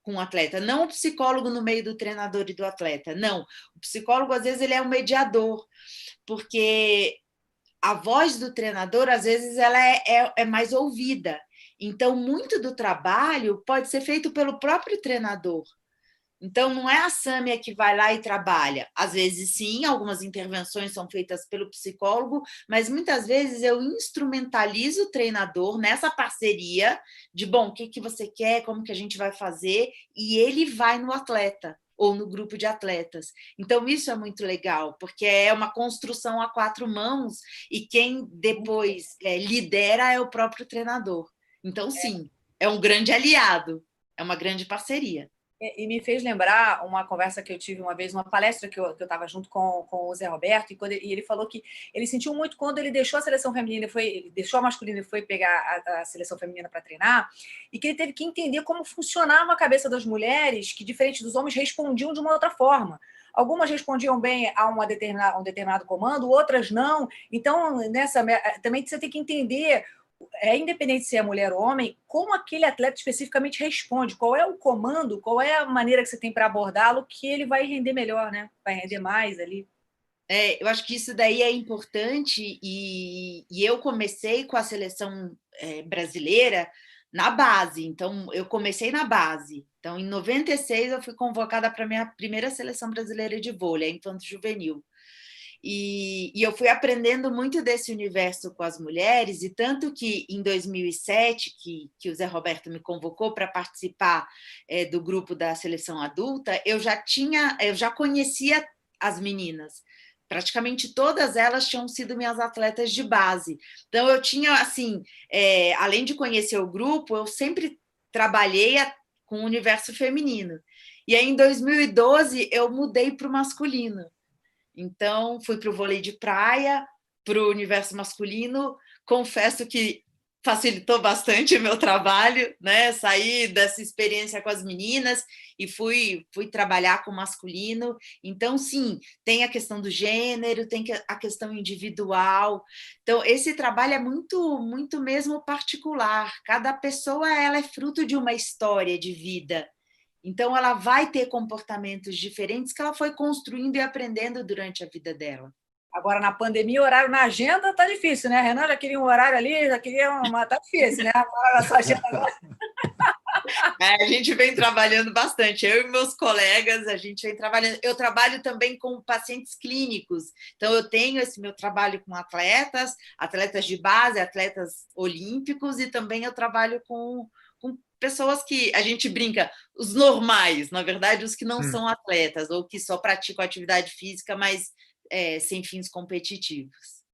com o atleta, não o psicólogo no meio do treinador e do atleta, não. O psicólogo, às vezes, ele é um mediador, porque a voz do treinador, às vezes, ela é mais ouvida. Então, muito do trabalho pode ser feito pelo próprio treinador. Então, não é a Sâmia que vai lá e trabalha. Às vezes, sim, algumas intervenções são feitas pelo psicólogo, mas muitas vezes eu instrumentalizo o treinador nessa parceria de, bom, o que você quer, como que a gente vai fazer, e ele vai no atleta ou no grupo de atletas. Então, isso é muito legal, porque é uma construção a 4 mãos e quem depois lidera é o próprio treinador. Então, sim, é um grande aliado, é uma grande parceria. E me fez lembrar uma conversa que eu tive uma vez, uma palestra que eu estava junto com o Zé Roberto, e ele falou que ele sentiu muito quando ele deixou a seleção feminina, ele deixou a masculina e foi pegar a seleção feminina para treinar, e que ele teve que entender como funcionava a cabeça das mulheres, que, diferente dos homens, respondiam de uma outra forma. Algumas respondiam bem a um determinado comando, outras não. Então, também você tem que entender, independente de se é mulher ou homem, como aquele atleta especificamente responde, qual é o comando, qual é a maneira que você tem para abordá-lo, que ele vai render melhor, né? Vai render mais ali. Eu acho que isso daí é importante e eu comecei com a seleção brasileira na base, então eu comecei na base. Então, em 96, eu fui convocada para a minha primeira seleção brasileira de vôlei, infanto-juvenil. E eu fui aprendendo muito desse universo com as mulheres, e tanto que em 2007, que o Zé Roberto me convocou para participar do grupo da seleção adulta, eu já conhecia as meninas. Praticamente todas elas tinham sido minhas atletas de base. Então, eu tinha, assim, além de conhecer o grupo, eu sempre trabalhei com o universo feminino. E aí, em 2012, eu mudei para o masculino. Então, fui para o vôlei de praia, para o universo masculino. Confesso que facilitou bastante o meu trabalho, né? Saí dessa experiência com as meninas e fui trabalhar com o masculino. Então, sim, tem a questão do gênero, tem a questão individual. Então, esse trabalho é muito, muito mesmo particular. Cada pessoa ela é fruto de uma história de vida. Então, ela vai ter comportamentos diferentes que ela foi construindo e aprendendo durante a vida dela. Agora, na pandemia, o horário na agenda tá difícil, né? Renan já queria um horário ali, já queria uma... Tá difícil, né? Agora, na sua agenda agora. A gente vem trabalhando bastante. Eu e meus colegas, a gente vem trabalhando. Eu trabalho também com pacientes clínicos. Então, eu tenho esse meu trabalho com atletas de base, atletas olímpicos, e também eu trabalho com pessoas que a gente brinca, os normais, na verdade, os que não são atletas ou que só praticam atividade física, mas sem fins competitivos.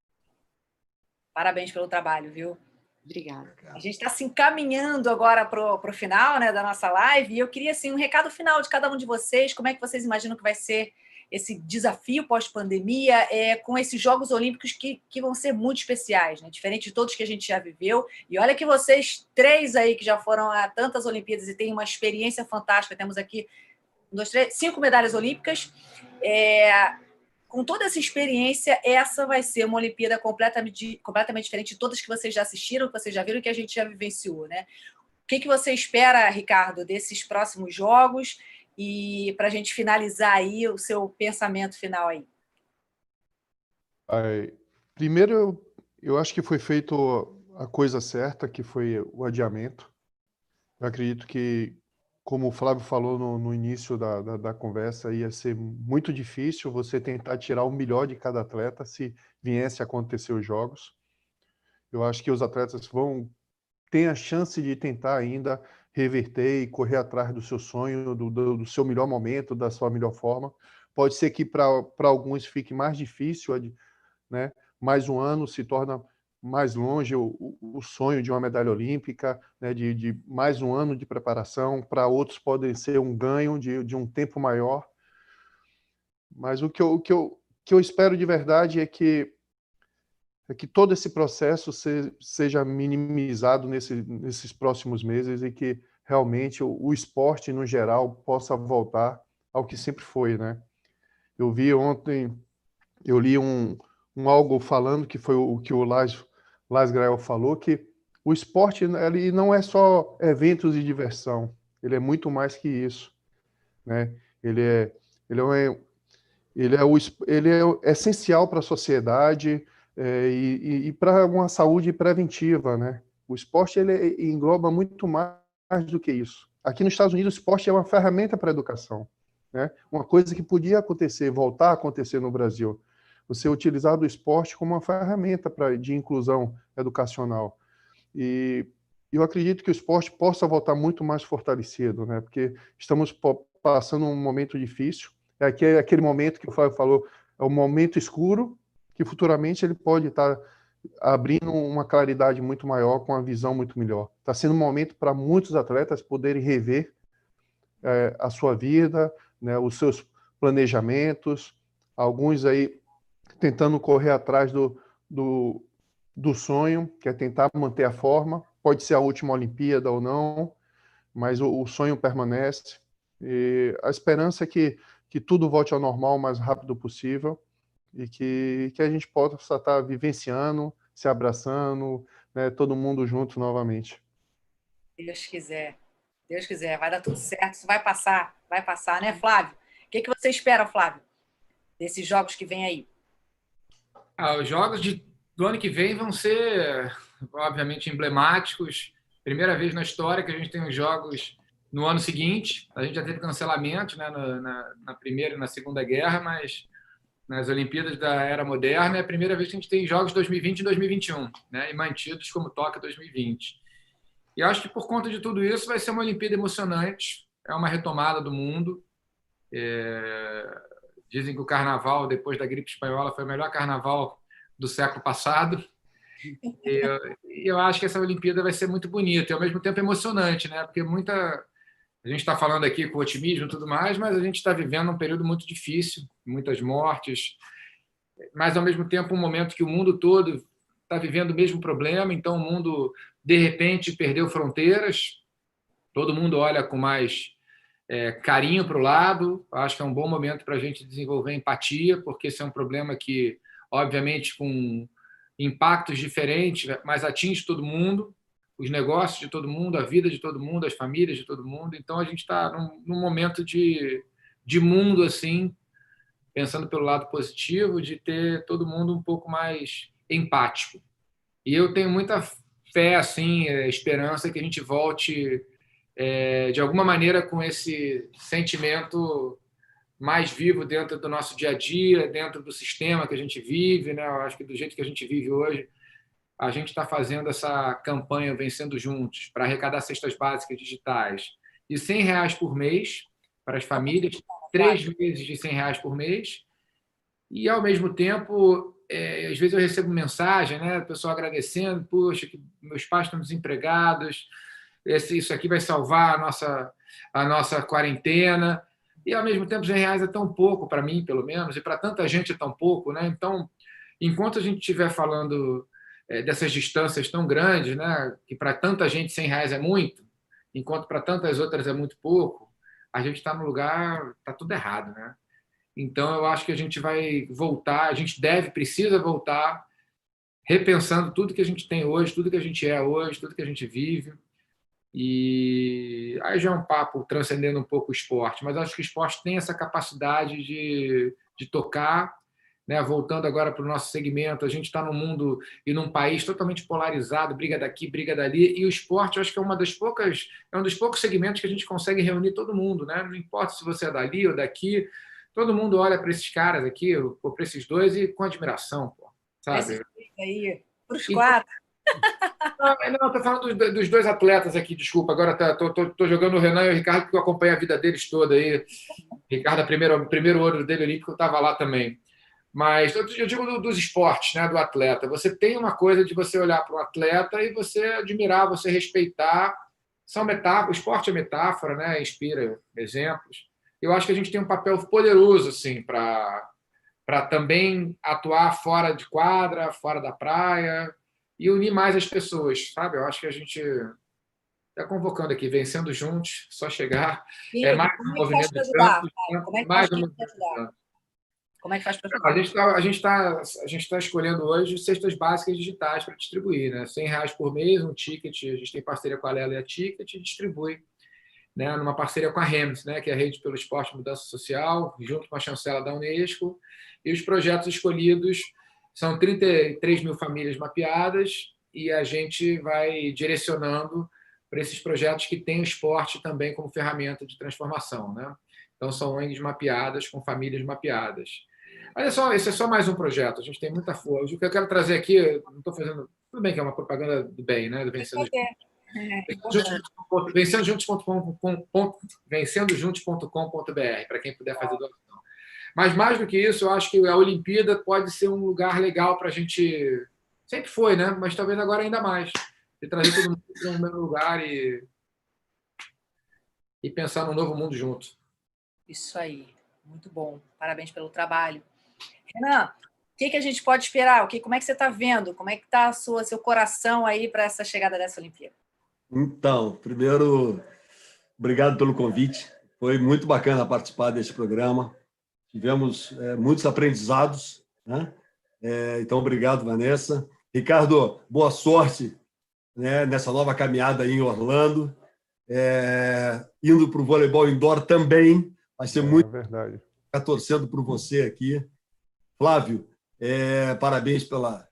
Parabéns pelo trabalho, viu? Obrigada. A gente está se encaminhando agora para o final, né, da nossa live, e eu queria assim, um recado final de cada um de vocês, como é que vocês imaginam que vai ser esse desafio pós-pandemia com esses Jogos Olímpicos que vão ser muito especiais, né? Diferente de todos que a gente já viveu. E olha que vocês três aí que já foram a tantas Olimpíadas e têm uma experiência fantástica, temos aqui 5 medalhas olímpicas. Com toda essa experiência, essa vai ser uma Olimpíada completamente diferente de todas que vocês já assistiram, que vocês já viram e que a gente já vivenciou, né? O que você espera, Ricardo, desses próximos Jogos? E para a gente finalizar aí o seu pensamento final aí. Primeiro, eu acho que foi feito a coisa certa, que foi o adiamento. Eu acredito que, como o Flávio falou no início da conversa, ia ser muito difícil você tentar tirar o melhor de cada atleta se viesse a acontecer os Jogos. Eu acho que os atletas ter a chance de tentar ainda reverter e correr atrás do seu sonho, do seu melhor momento, da sua melhor forma. Pode ser que para alguns fique mais difícil, né? Mais um ano se torna mais longe o sonho de uma medalha olímpica, né? de mais um ano de preparação. Para outros pode ser um ganho de um tempo maior. Mas o que eu espero de verdade é que todo esse processo seja minimizado nesses próximos meses e que realmente o esporte, no geral, possa voltar ao que sempre foi, né? Eu vi ontem, eu li algo falando, que foi o que o Lars Grael falou, que o esporte ele não é só eventos de diversão, ele é muito mais que isso, né? Ele é essencial para a sociedade, e para uma saúde preventiva, né? O esporte ele engloba muito mais do que isso. Aqui nos Estados Unidos, o esporte é uma ferramenta para a educação, né? Uma coisa que podia voltar a acontecer no Brasil. Você utilizar o esporte como uma ferramenta de inclusão educacional. E eu acredito que o esporte possa voltar muito mais fortalecido, né? Porque estamos passando um momento difícil. Aquele momento que o Flávio falou, é um momento escuro, que futuramente ele pode estar abrindo uma claridade muito maior, com uma visão muito melhor. Está sendo um momento para muitos atletas poderem rever a sua vida, né, os seus planejamentos, alguns aí tentando correr atrás do sonho, que é tentar manter a forma. Pode ser a última Olimpíada ou não, mas o sonho permanece. E a esperança é que tudo volte ao normal o mais rápido possível, e que a gente possa estar vivenciando, se abraçando, né, todo mundo junto novamente. Deus quiser, vai dar tudo certo, isso vai passar, né, Flávio? O que você espera, Flávio, desses Jogos que vem aí? Os Jogos do ano que vem vão ser, obviamente, emblemáticos. Primeira vez na história que a gente tem os Jogos no ano seguinte. A gente já teve cancelamento, né, na Primeira e na Segunda Guerra, mas nas Olimpíadas da Era Moderna é a primeira vez que a gente tem Jogos 2020 e 2021, né, e mantidos como Tóquio 2020. E acho que por conta de tudo isso vai ser uma Olimpíada emocionante, é uma retomada do mundo. Dizem que o carnaval, depois da gripe espanhola, foi o melhor carnaval do século passado. E eu acho que essa Olimpíada vai ser muito bonita e, ao mesmo tempo, emocionante, né? Porque a gente está falando aqui com otimismo e tudo mais, mas a gente está vivendo um período muito difícil, muitas mortes, mas, ao mesmo tempo, um momento que o mundo todo está vivendo o mesmo problema. Então, o mundo, de repente, perdeu fronteiras, todo mundo olha com mais carinho para o lado. Acho que é um bom momento para a gente desenvolver empatia, porque esse é um problema que, obviamente, com impactos diferentes, mas atinge todo mundo, os negócios de todo mundo, a vida de todo mundo, as famílias de todo mundo. Então, a gente está num momento de mundo, assim, pensando pelo lado positivo, de ter todo mundo um pouco mais empático. E eu tenho muita fé, assim, esperança que a gente volte, de alguma maneira, com esse sentimento mais vivo dentro do nosso dia a dia, dentro do sistema que a gente vive, né? Eu acho que do jeito que a gente vive hoje, a gente está fazendo essa campanha Vencendo Juntos para arrecadar cestas básicas digitais de R$100 por mês para as famílias, 3 meses de R$100 por mês. E, ao mesmo tempo, às vezes eu recebo mensagem, né, do pessoal agradecendo: poxa, que meus pais estão desempregados, isso aqui vai salvar a nossa quarentena. e, ao mesmo tempo, R$100 é tão pouco para mim, pelo menos, e para tanta gente é tão pouco, né? Então, enquanto a gente estiver falando dessas distâncias tão grandes, né, que para tanta gente R$100 é muito, enquanto para tantas outras é muito pouco, a gente está no lugar, está tudo errado, né? Então, eu acho que a gente vai voltar, a gente precisa voltar, repensando tudo que a gente tem hoje, tudo que a gente é hoje, tudo que a gente vive. E aí já é um papo transcendendo um pouco o esporte, mas acho que o esporte tem essa capacidade de tocar, né? Voltando agora para o nosso segmento, a gente está num mundo e num país totalmente polarizado, briga daqui, briga dali, e o esporte, eu acho que é um dos poucos segmentos que a gente consegue reunir todo mundo, né? Não importa se você é dali ou daqui, todo mundo olha para esses caras aqui, ou para esses dois, e com admiração, pô, sabe? Aí, para os 4. Não, estou falando dos dois atletas aqui, desculpa. Agora estou jogando o Renan e o Ricardo, porque eu acompanho a vida deles toda aí. Ricardo, o primeiro ouro dele olímpico, eu estava lá também. Mas eu digo dos esportes, né, do atleta. Você tem uma coisa de você olhar para o atleta e você admirar, você respeitar. São metáforas, o esporte é metáfora, né, inspira exemplos. Eu acho que a gente tem um papel poderoso assim, para também atuar fora de quadra, fora da praia, e unir mais as pessoas, sabe? Eu acho que a gente está convocando aqui, vencendo juntos, só chegar. Sim, Mais um movimento de Santos, mais um movimento de Santos. Como é que faz para ajudar? A gente tá escolhendo hoje cestas básicas digitais para distribuir, né? R$100 por mês, um ticket. A gente tem parceria com a Lela e a Ticket e distribui, né? Numa parceria com a REMS, né? Que é a Rede pelo Esporte e Mudança Social, junto com a chancela da Unesco. E os projetos escolhidos são 33 mil famílias mapeadas e a gente vai direcionando para esses projetos que têm o esporte também como ferramenta de transformação, né? Então, são ONGs mapeadas com famílias mapeadas. Olha só, esse é só mais um projeto, a gente tem muita força. O que eu quero trazer aqui, não estou fazendo... Tudo bem que é uma propaganda do bem, né? Do vencendojuntos.com.br, para quem puder fazer doação. Mas, mais do que isso, eu acho que a Olimpíada pode ser um lugar legal para a gente... Sempre foi, né? Mas talvez agora ainda mais. De trazer todo mundo para um mesmo lugar e pensar num novo mundo junto. Isso aí, muito bom. Parabéns pelo trabalho. Renan, o que a gente pode esperar? Como é que você está vendo? Como é que está seu coração aí para essa chegada dessa Olimpíada? Então, primeiro, obrigado pelo convite. Foi muito bacana participar desse programa. Tivemos muitos aprendizados, né? Então, obrigado, Vanessa. Ricardo, boa sorte, né, nessa nova caminhada aí em Orlando. Indo para o voleibol indoor também. Vai ser muito verdade. Ficar torcendo por você aqui. Flávio, parabéns pela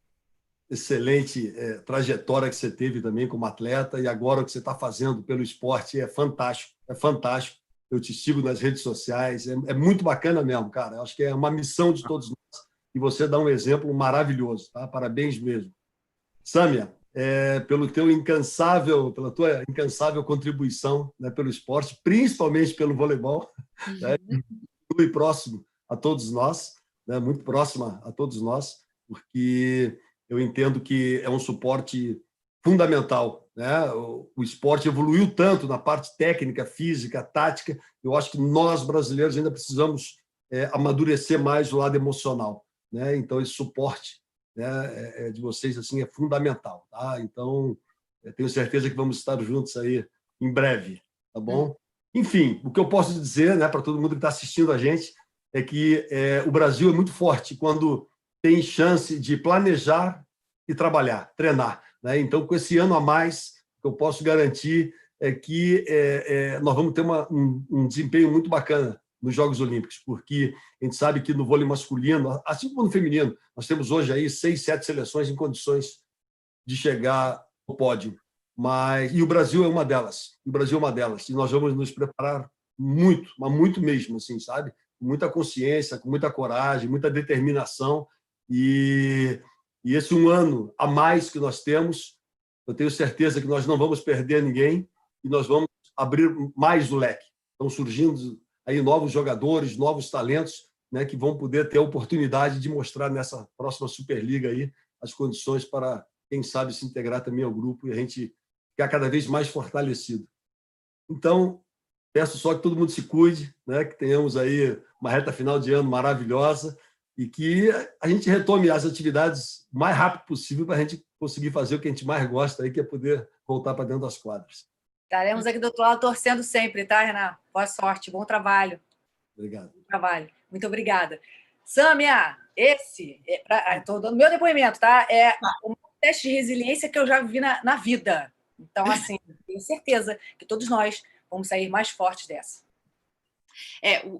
excelente trajetória que você teve também como atleta e agora o que você está fazendo pelo esporte é fantástico, é fantástico. Eu te sigo nas redes sociais, é muito bacana mesmo, cara. Eu acho que é uma missão de todos nós e você dá um exemplo maravilhoso, tá? Parabéns mesmo. Sâmia, pela tua incansável contribuição, né, pelo esporte, principalmente pelo voleibol, né, muito próximo a todos nós, né, muito próxima a todos nós, porque eu entendo que é um suporte fundamental, né? O esporte evoluiu tanto na parte técnica, física, tática. Eu acho que nós brasileiros ainda precisamos amadurecer mais o lado emocional, né? Então esse suporte, né, de vocês assim é fundamental, tá? Então tenho certeza que vamos estar juntos aí em breve, tá bom? Enfim, o que eu posso dizer, né, para todo mundo que está assistindo a gente é que o Brasil é muito forte quando tem chance de planejar e trabalhar, treinar, né? Então, com esse ano a mais, o que eu posso garantir é que nós vamos ter um desempenho muito bacana nos Jogos Olímpicos, porque a gente sabe que no vôlei masculino, assim como no feminino, nós temos hoje aí 6, 7 seleções em condições de chegar ao pódio. E o Brasil é uma delas. E nós vamos nos preparar muito, mas muito mesmo, assim, sabe? Com muita consciência, com muita coragem, muita determinação. E esse um ano a mais que nós temos, eu tenho certeza que nós não vamos perder ninguém e nós vamos abrir mais o leque. Estão surgindo aí novos jogadores, novos talentos, né, que vão poder ter a oportunidade de mostrar nessa próxima Superliga aí as condições para, quem sabe, se integrar também ao grupo e a gente ficar cada vez mais fortalecido. Então, Peço só que todo mundo se cuide, né? Que tenhamos aí uma reta final de ano maravilhosa e que a gente retome as atividades o mais rápido possível para a gente conseguir fazer o que a gente mais gosta, aí, que é poder voltar para dentro das quadras. Estaremos aqui do outro lado torcendo sempre, tá, Renan? Boa sorte, bom trabalho. Obrigado. Bom trabalho. Muito obrigada. Sâmia, estou dando meu depoimento, tá? É um teste de resiliência que eu já vivi na vida. Então, assim, tenho certeza que todos nós vamos sair mais fortes dessa.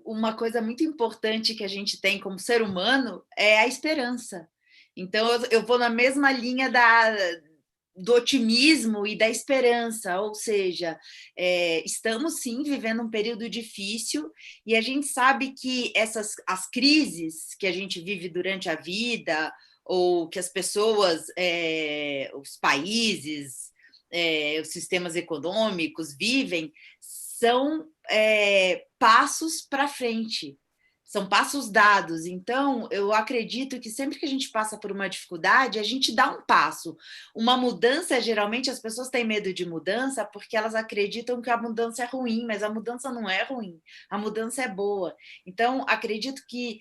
Uma coisa muito importante que a gente tem como ser humano é a esperança. Então, eu vou na mesma linha do otimismo e da esperança, ou seja, estamos sim vivendo um período difícil e a gente sabe que as crises que a gente vive durante a vida, ou que as pessoas, os países, os sistemas econômicos vivem, são passos para frente, são passos dados. Então, eu acredito que sempre que a gente passa por uma dificuldade, a gente dá um passo. Uma mudança, geralmente, as pessoas têm medo de mudança porque elas acreditam que a mudança é ruim, mas a mudança não é ruim, a mudança é boa. Então, acredito que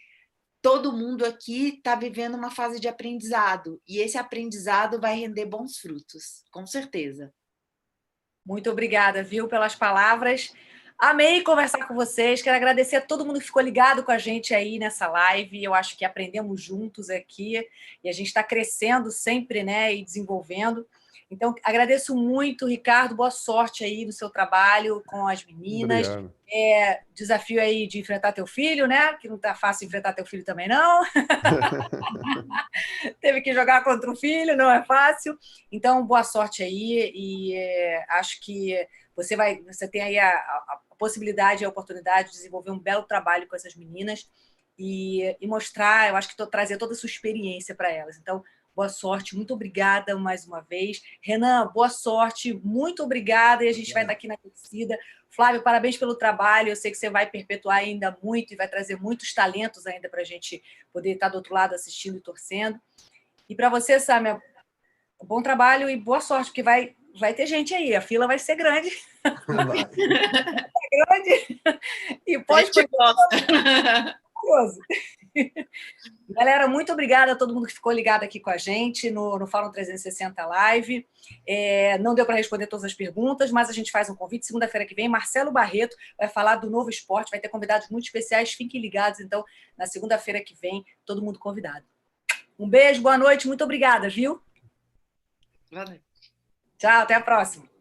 todo mundo aqui está vivendo uma fase de aprendizado, e esse aprendizado vai render bons frutos, com certeza. Muito obrigada, viu, pelas palavras. Amei conversar com vocês. Quero agradecer a todo mundo que ficou ligado com a gente aí nessa live. Eu acho que aprendemos juntos aqui e a gente está crescendo sempre, né, e desenvolvendo. Então, agradeço muito, Ricardo. Boa sorte aí no seu trabalho com as meninas. Obrigado. Desafio aí de enfrentar teu filho, né? Que não está fácil enfrentar teu filho também, não. Teve que jogar contra o filho, não é fácil. Então, boa sorte aí. E acho que você tem aí a possibilidade e a oportunidade de desenvolver um belo trabalho com essas meninas e mostrar, eu acho que trazer toda a sua experiência para elas. Então, boa sorte, muito obrigada mais uma vez. Renan, boa sorte, muito obrigada, e a gente vai estar aqui na torcida. Flávio, parabéns pelo trabalho, eu sei que você vai perpetuar ainda muito e vai trazer muitos talentos ainda para a gente poder estar do outro lado assistindo e torcendo. E para você, Sâmia, bom trabalho e boa sorte, porque vai ter gente aí, a fila vai ser grande. Vai. Grande. E pode continuar. Galera, muito obrigada a todo mundo que ficou ligado aqui com a gente no Fórum 360 Live. Não deu para responder todas as perguntas, mas a gente faz um convite. Segunda-feira que vem, Marcelo Barreto vai falar do novo esporte, vai ter convidados muito especiais, fiquem ligados. Então, na segunda-feira que vem, todo mundo convidado. Um beijo, boa noite, muito obrigada, viu? Boa noite. Tchau, até a próxima.